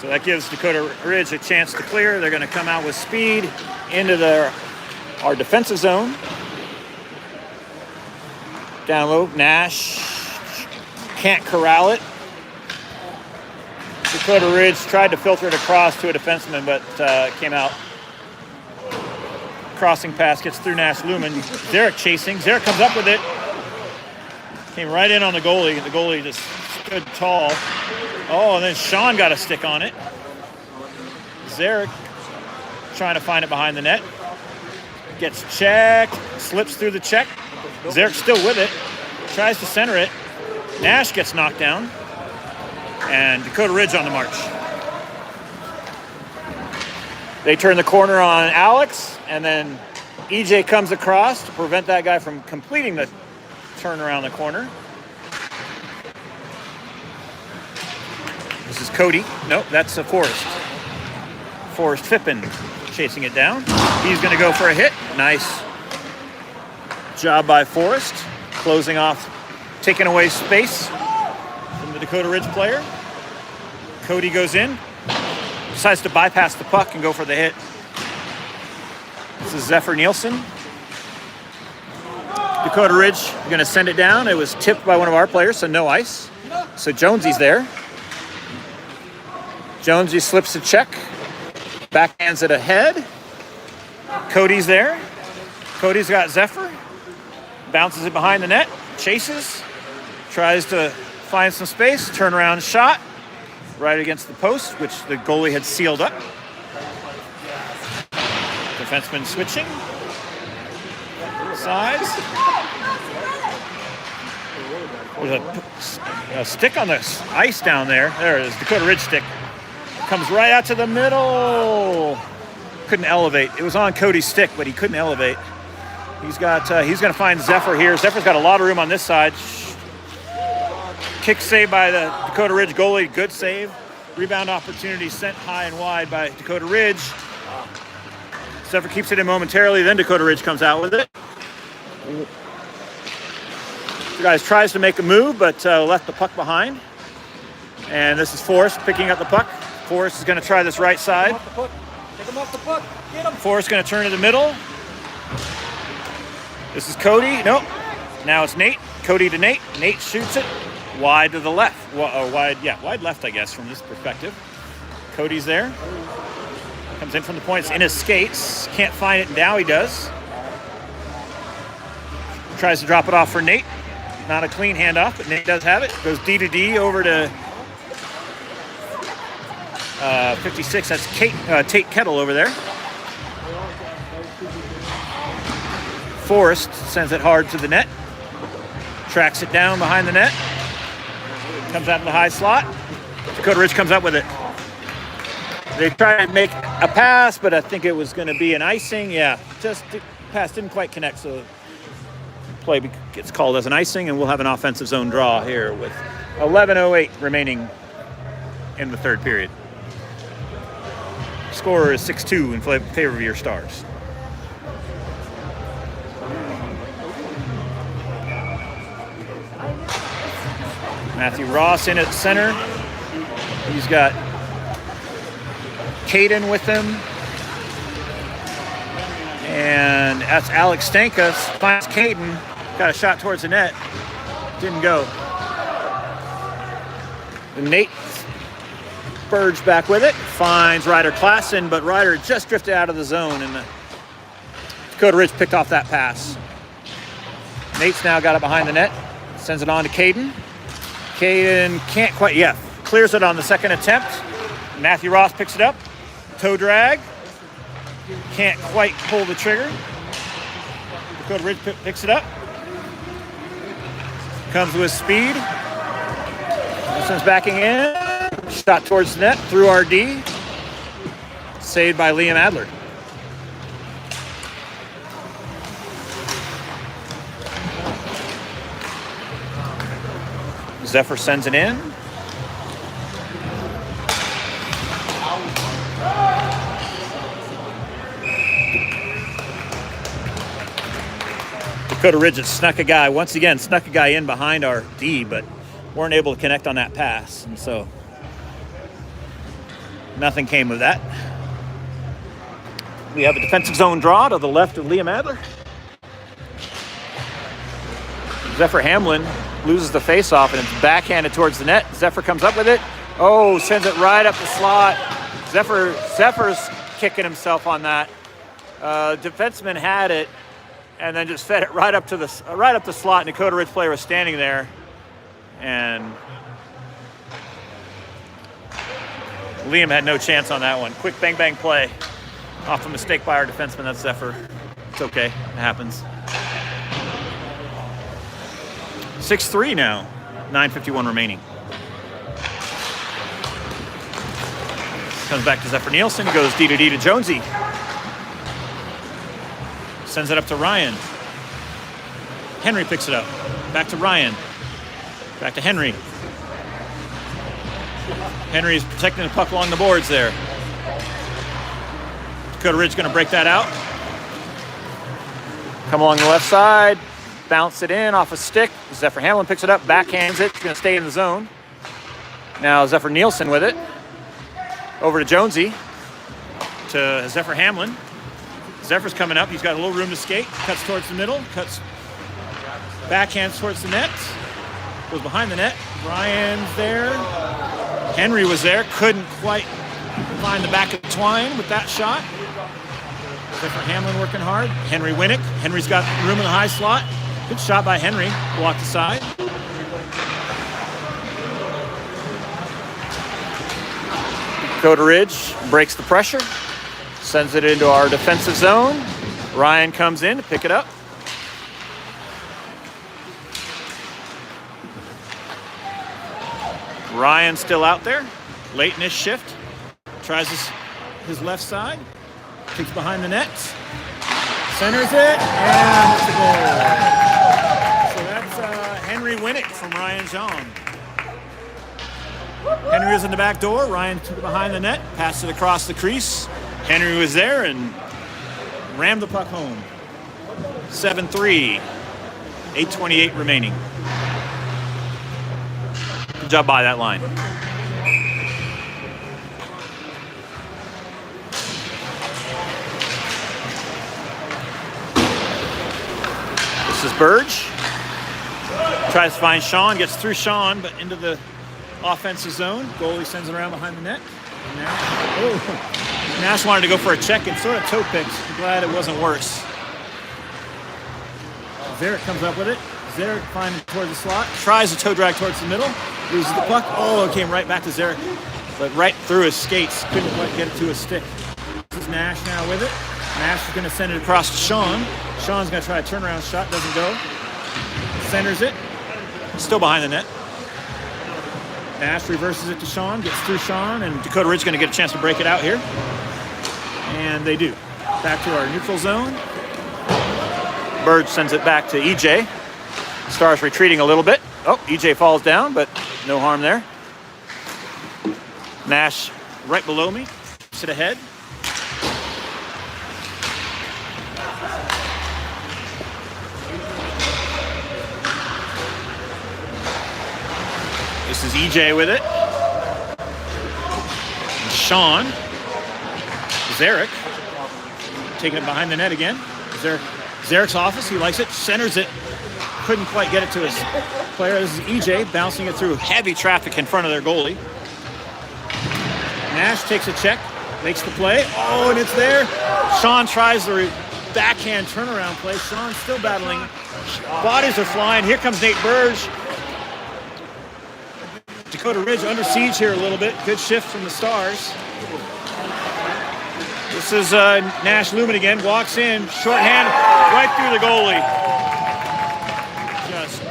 So that gives Dakota Ridge a chance to clear. They're going to come out with speed into our defensive zone. Down low, Nash can't corral it. Dakota Ridge tried to filter it across to a defenseman, but came out. Crossing pass gets through Nash Lumen. Zarek chasing. Zarek comes up with it. Came right in on the goalie. The goalie just stood tall. Oh, and then Sean got a stick on it. Zarek trying to find it behind the net. Gets checked. Slips through the check. Zarek's still with it. Tries to center it. Nash gets knocked down. And Dakota Ridge on the march. They turn the corner on Alex, and then EJ comes across to prevent that guy from completing the turn around the corner. This is Cody. Nope, that's a Forrest. Forrest Fippen chasing it down. He's going to go for a hit. Nice job by Forrest. Closing off, taking away space from the Dakota Ridge player. Cody goes in. Decides to bypass the puck and go for the hit. This is Zephyr Nielsen. Dakota Ridge going to send it down. It was tipped by one of our players, so no ice. So Jonesy's there. Jonesy slips a check. Backhands it ahead. Cody's there. Cody's got Zephyr. Bounces it behind the net. Chases. Tries to find some space. Turnaround shot. Right against the post, which the goalie had sealed up. Defenseman switching. Sides. There's a stick on the ice down there. There it is, Dakota Ridge stick. Comes right out to the middle. Couldn't elevate. It was on Cody's stick, but he couldn't elevate. He's going to find Zephyr here. Zephyr's got a lot of room on this side. Kick save by the Dakota Ridge goalie. Good save. Rebound opportunity sent high and wide by Dakota Ridge. Zephyr keeps it in momentarily. Then Dakota Ridge comes out with it. The guys tries to make a move, but left the puck behind. And this is Forrest picking up the puck. Forrest is going to try this right side. Take him off the puck. Get him. Forrest going to turn to the middle. This is Cody. Nope. Now it's Nate. Cody to Nate. Nate shoots it wide to the left. Wide left, I guess, from this perspective. Cody's there. Comes in from the point. It's in his skates. Can't find it. Now he does. Tries to drop it off for Nate. Not a clean handoff, but Nate does have it. Goes D to D over to 56. That's Tate Kettle over there. Forrest sends it hard to the net. Tracks it down behind the net. Comes out in the high slot. Dakota Ridge comes up with it. They try to make a pass, but I think it was going to be an icing. Yeah, just the pass didn't quite connect, so play gets called as an icing, and we'll have an offensive zone draw here with 11:08 remaining in the third period. Score is 6-2 in favor of your Stars. Matthew Ross in at center. He's got Caden with him. And that's Alex Stanka. Finds Caden. Got a shot towards the net. Didn't go. And Nate Burge back with it. Finds Ryder Klassen, but Ryder just drifted out of the zone, and Dakota Ridge picked off that pass. Nate's now got it behind the net. Sends it on to Caden. Caden can't quite, clears it on the second attempt. Matthew Ross picks it up. Toe drag. Can't quite pull the trigger. Dakota Ridge picks it up. Comes with speed. This one's backing in. Shot towards the net through RD. Saved by Liam Adler. Zephyr sends it in. Dakota Ridge has snuck a guy in behind our D, but weren't able to connect on that pass, and so nothing came of that. We have a defensive zone draw to the left of Liam Adler. Zephyr Hamlin loses the face-off, and it's backhanded towards the net. Zephyr comes up with it. Oh, sends it right up the slot. Zephyr's kicking himself on that. Defenseman had it, and then just fed it right up the slot. And Dakota Ridge player was standing there, and Liam had no chance on that one. Quick bang play off a mistake by our defenseman. That's Zephyr. It's okay. It happens. 6-3 now. 9:51 remaining. Comes back to Zephyr Nielsen. He goes D to D to Jonesy. Sends it up to Ryan. Henry picks it up. Back to Ryan. Back to Henry. Henry's protecting the puck along the boards there. Dakota Ridge going to break that out. Come along the left side. Bounce it in off a stick. Zephyr Hamlin picks it up. Backhands it. It's going to stay in the zone. Now Zephyr Nielsen with it. Over to Jonesy. To Zephyr Hamlin. Zephyr's coming up. He's got a little room to skate. Cuts towards the middle. Cuts backhands towards the net. Goes behind the net. Ryan's there. Henry was there. Couldn't quite find the back of the twine with that shot. Zephyr Hamlin working hard. Henry Winnick. Henry's got room in the high slot. Good shot by Henry. Blocked aside. Dakota Ridge breaks the pressure. Sends it into our defensive zone. Ryan comes in to pick it up. Ryan still out there. Late in his shift. Tries his left side. Kicks behind the net. Centers it, and it's a goal. So that's Henry Winnick from Ryan John. Henry was in the back door. Ryan took it behind the net, passed it across the crease. Henry was there and rammed the puck home. 7-3, 8:28 remaining. Good job by that line. This is Burge. Tries to find Sean, gets through Sean, but into the offensive zone. Goalie sends it around behind the net. Nash wanted to go for a check and sort of toe picked. Glad it wasn't worse. Zarek comes up with it. Zarek climbing toward the slot. Tries to toe drag towards the middle. Loses the puck. Oh, it came right back to Zarek. But right through his skates. Couldn't quite get it to his stick. This is Nash now with it. Nash is going to send it across to Sean. Sean's going to try a turnaround shot. Doesn't go. Centers it. Still behind the net. Nash reverses it to Sean. Gets through Sean. And Dakota Ridge going to get a chance to break it out here. And they do. Back to our neutral zone. Burge sends it back to EJ. Stars retreating a little bit. Oh, EJ falls down, but no harm there. Nash right below me. Sit ahead. This is EJ with it. And Sean. Zarek. Taking it behind the net again. Zarek's office. He likes it. Centers it. Couldn't quite get it to his player. This is EJ bouncing it through heavy traffic in front of their goalie. Nash takes a check. Makes the play. Oh, and it's there. Sean tries the backhand turnaround play. Sean still battling. Bodies are flying. Here comes Nate Burge. Dakota Ridge under siege here a little bit. Good shift from the Stars. This is Nash Lumen again. Walks in, shorthand, right through the goalie. Just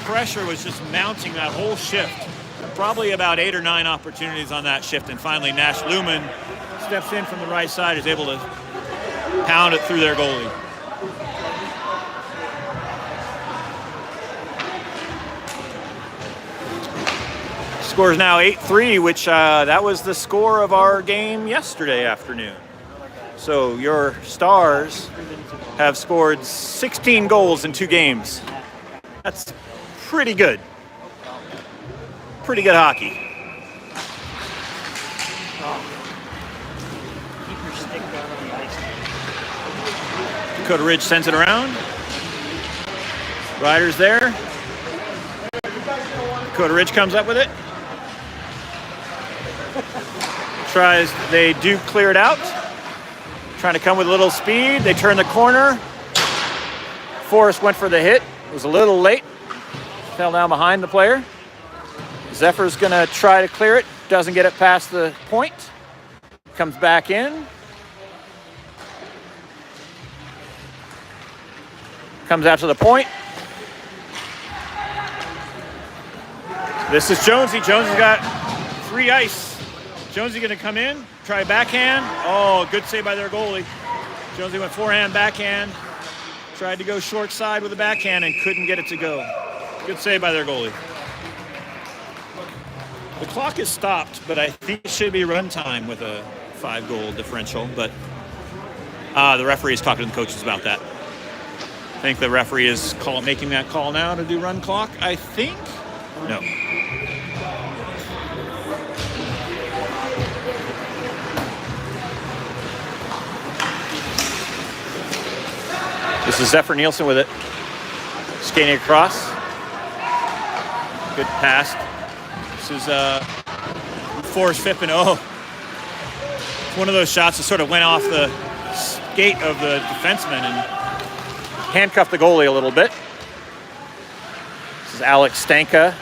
pressure was just mounting that whole shift. Probably about 8 or 9 opportunities on that shift, and finally Nash Lumen steps in from the right side, is able to pound it through their goalie. Score is now 8-3, which that was the score of our game yesterday afternoon. So your Stars have scored 16 goals in 2 games. That's pretty good. Pretty good hockey. Keep your stick down on the ice. Dakota Ridge sends it around. Ryder's there. Dakota Ridge comes up with it. They do clear it out. Trying to come with a little speed. They turn the corner. Forrest went for the hit. It was a little late. Fell down behind the player. Zephyr's going to try to clear it. Doesn't get it past the point. Comes back in. Comes out to the point. This is Jonesy. Jonesy's got 3 ice. Jonesy going to come in, try backhand. Oh, good save by their goalie. Jonesy went forehand, backhand. Tried to go short side with a backhand and couldn't get it to go. Good save by their goalie. The clock is stopped, but I think it should be run time with a 5-goal differential. But the referee is talking to the coaches about that. I think the referee is making that call now to do run clock, I think. No. This is Zephyr Nielsen with it. Skating across. Good pass. This is Forrest Fippen. Oh. It's one of those shots that sort of went off the skate of the defenseman and handcuffed the goalie a little bit. This is Alex Stanka.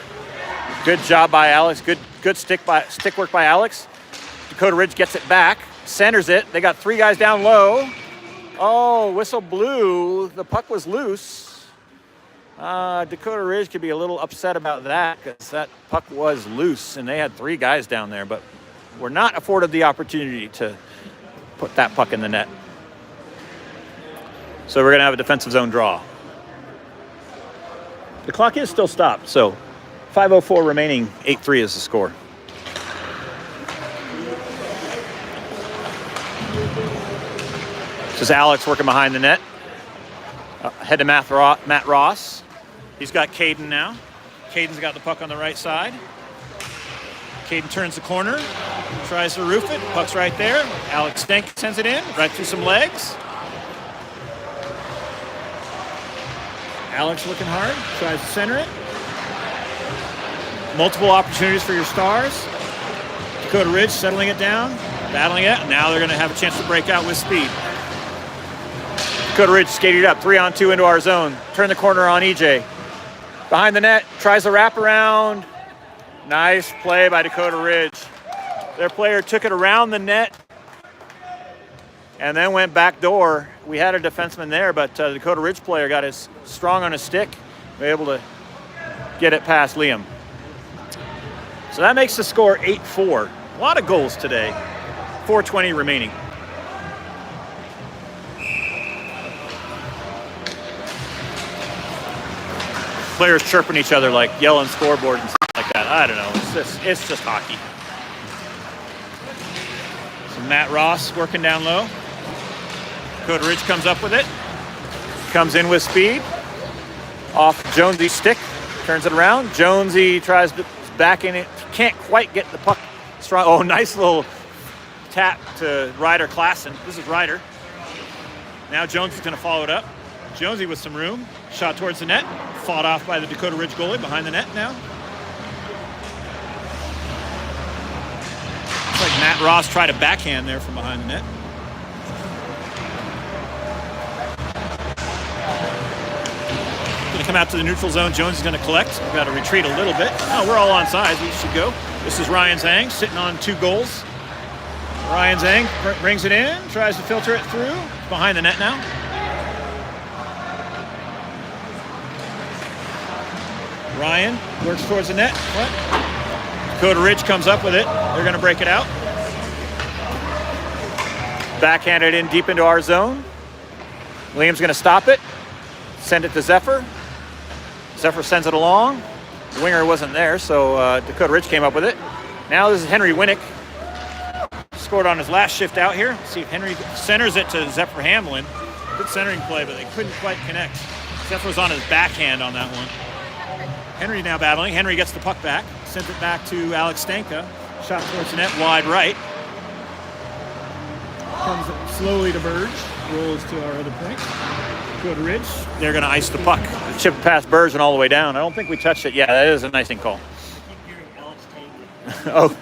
Good job by Alex. Good stick work by Alex. Dakota Ridge gets it back. Centers it. They got 3 guys down low. Oh, whistle blew. The puck was loose. Dakota Ridge could be a little upset about that because that puck was loose and they had 3 guys down there, but were not afforded the opportunity to put that puck in the net. So we're going to have a defensive zone draw. The clock is still stopped, so 5:04 remaining, 8-3 is the score. This is Alex working behind the net. Head to Matt Ross. He's got Caden now. Caden's got the puck on the right side. Caden turns the corner, tries to roof it. Puck's right there. Alex Stank sends it in, right through some legs. Alex looking hard, tries to center it. Multiple opportunities for your Stars. Dakota Ridge settling it down, battling it. Now they're going to have a chance to break out with speed. Dakota Ridge skated up, 3-on-2 into our zone. Turn the corner on EJ. Behind the net, tries to wrap around. Nice play by Dakota Ridge. Their player took it around the net and then went back door. We had a defenseman there, but the Dakota Ridge player got his strong on his stick. We were able to get it past Liam. So that makes the score 8-4. A lot of goals today. 4:20 remaining. Players chirping each other, like yelling scoreboard and stuff like that. I don't know. It's just hockey. So Matt Ross working down low. Dakota Ridge comes up with it. Comes in with speed. Off Jonesy's stick. Turns it around. Jonesy tries to back in it. Can't quite get the puck strong. Oh, nice little tap to Ryder Klassen. This is Ryder. Now Jones is going to follow it up. Jonesy with some room. Shot towards the net. Fought off by the Dakota Ridge goalie behind the net now. Looks like Matt Ross tried a backhand there from behind the net. Going to come out to the neutral zone. Jones is going to collect. We've got to retreat a little bit. Oh, we're all on sides. We should go. This is Ryan Zhang sitting on 2 goals. Ryan Zhang brings it in. Tries to filter it through. It's behind the net now. Ryan works towards the net. What? Dakota Ridge comes up with it. They're going to break it out. Backhanded in deep into our zone. Liam's going to stop it. Send it to Zephyr. Zephyr sends it along. The winger wasn't there, so Dakota Ridge came up with it. Now this is Henry Winnick. Scored on his last shift out here. See if Henry centers it to Zephyr Hamlin. Good centering play, but they couldn't quite connect. Zephyr was on his backhand on that one. Henry now battling. Henry gets the puck back. Sends it back to Alex Stanka. Shot towards the net, wide right. Comes slowly to Burge. Rolls to our other point. Dakota Ridge. They're going to ice the puck. The chip past Burge and all the way down. I don't think we touched it. Yeah, that is an icing call. Oh.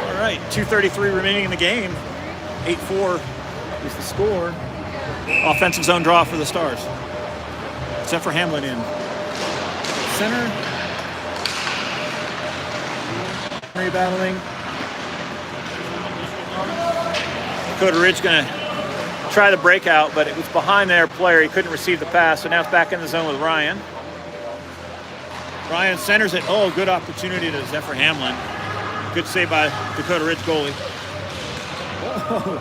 All right, 2:33 remaining in the game. 8-4 is the score. Offensive zone draw for the Stars. Zephyr Hamlin in. Center. Henry battling. Dakota Ridge going to try the breakout, but it was behind their player. He couldn't receive the pass, so now it's back in the zone with Ryan. Ryan centers it. Oh, good opportunity to Zephyr Hamlin. Good save by Dakota Ridge goalie. Oh.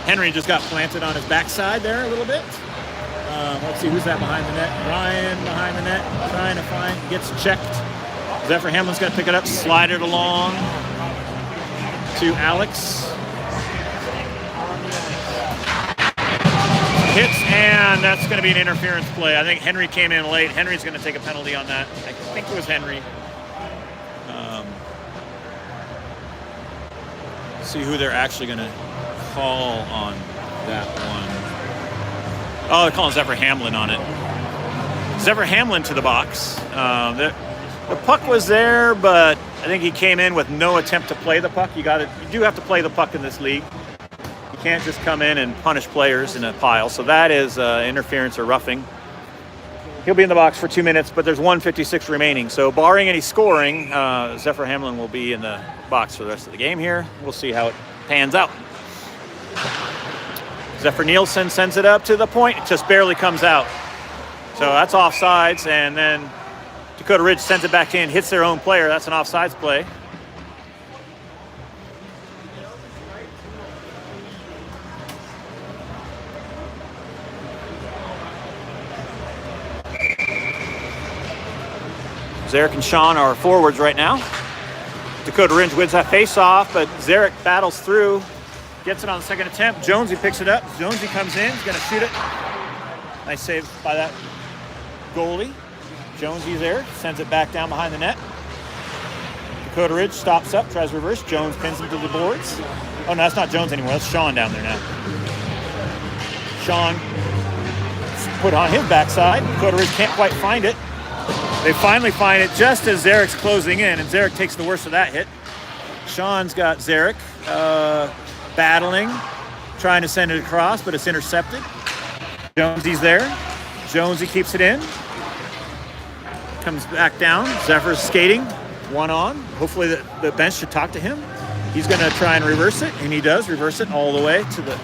Henry just got planted on his backside there a little bit. Let's see, who's that behind the net? Ryan behind the net, trying to find, gets checked. Zephyr Hamlin's got to pick it up, slide it along to Alex. Hits, and that's going to be an interference play. I think Henry came in late. Henry's going to take a penalty on that. I think it was Henry. See who they're actually going to call on that one. Oh, they're calling Zephyr Hamlin on it. Zephyr Hamlin to the box. The puck was there, but I think he came in with no attempt to play the puck. You do have to play the puck in this league. You can't just come in and punish players in a pile. So that is interference or roughing. He'll be in the box for 2 minutes, but there's 1:56 remaining. So barring any scoring, Zephyr Hamlin will be in the box for the rest of the game here. We'll see how it pans out. Zephyr Nielsen sends it up to the point. It just barely comes out. So that's offsides, and then Dakota Ridge sends it back in, hits their own player. That's an offsides play. Zarek and Sean are forwards right now. Dakota Ridge wins that face-off, but Zarek battles through, gets it on the second attempt. Jonesy picks it up. Jonesy comes in, he's going to shoot it. Nice save by that goalie. Jonesy's there, sends it back down behind the net. Dakota Ridge stops up, tries reverse. Jones pins him to the boards. Oh, no, that's not Jones anymore. That's Sean down there now. Sean put on his backside. Dakota Ridge can't quite find it. They finally find it just as Zarek's closing in, and Zarek takes the worst of that hit. Sean's got Zarek battling, trying to send it across, but it's intercepted. Jonesy's there. Jonesy keeps it in. Comes back down. Zephyr's skating, one on. Hopefully the bench should talk to him. He's going to try and reverse it, and he does reverse it all the way to the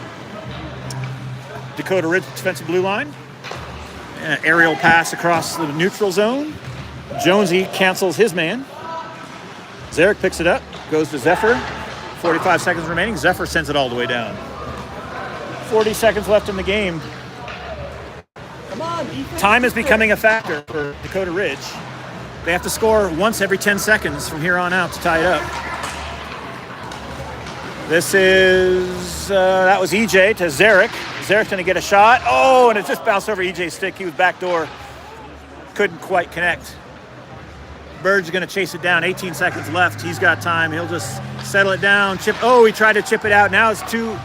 Dakota Ridge defensive blue line. Aerial pass across the neutral zone. Jonesy cancels his man. Zarek picks it up, goes to Zephyr. 45 seconds remaining. Zephyr sends it all the way down. 40 seconds left in the game. Come on, defense. Time is becoming a factor for Dakota Ridge. They have to score once every 10 seconds from here on out to tie it up. This is, that was EJ to Zarek. Zarek's gonna get a shot. Oh, and it just bounced over EJ's stick. He was backdoor. Couldn't quite connect. Bird's gonna chase it down. 18 seconds left. He's got time. He'll just settle it down. Chip. Oh, he tried to chip it out. Now it's two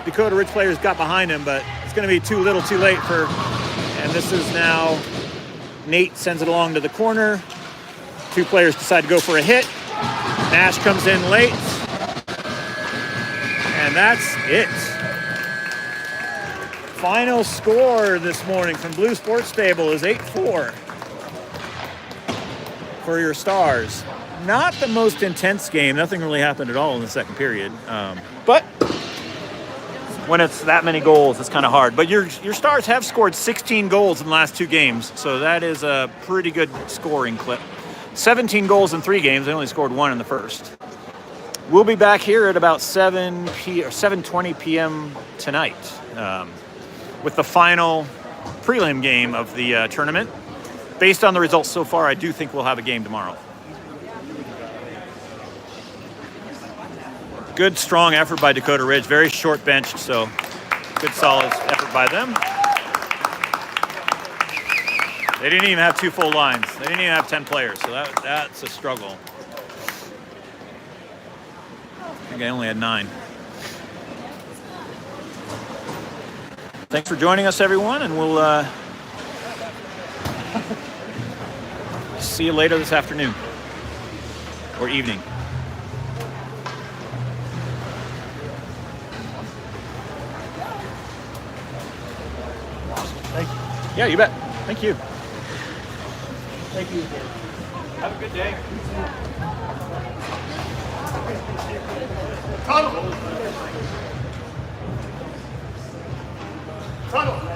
Dakota Ridge players got behind him, but it's gonna be too little too late for, and this is now, Nate sends it along to the corner. Two players decide to go for a hit. Nash comes in late. And that's it. Final score this morning from Blue Sports Stable is 8-4 for your Stars. Not the most intense game. Nothing really happened at all in the second period. But when it's that many goals, it's kind of hard. But your Stars have scored 16 goals in the last two games, so that is a pretty good scoring clip. 17 goals in 3 games. They only scored 1 in the first. We'll be back here at about 7:20 p.m. tonight with the final prelim game of the tournament. Based on the results so far, I do think we'll have a game tomorrow. Good, strong effort by Dakota Ridge. Very short benched, so good, solid effort by them. They didn't even have 2 full lines. They didn't even have 10 players, so that's a struggle. I think I only had 9. Thanks for joining us, everyone, and we'll see you later this afternoon or evening. Thank you. Yeah, you bet. Thank you. Thank you. Have a good day. Tunnel. Tunnel.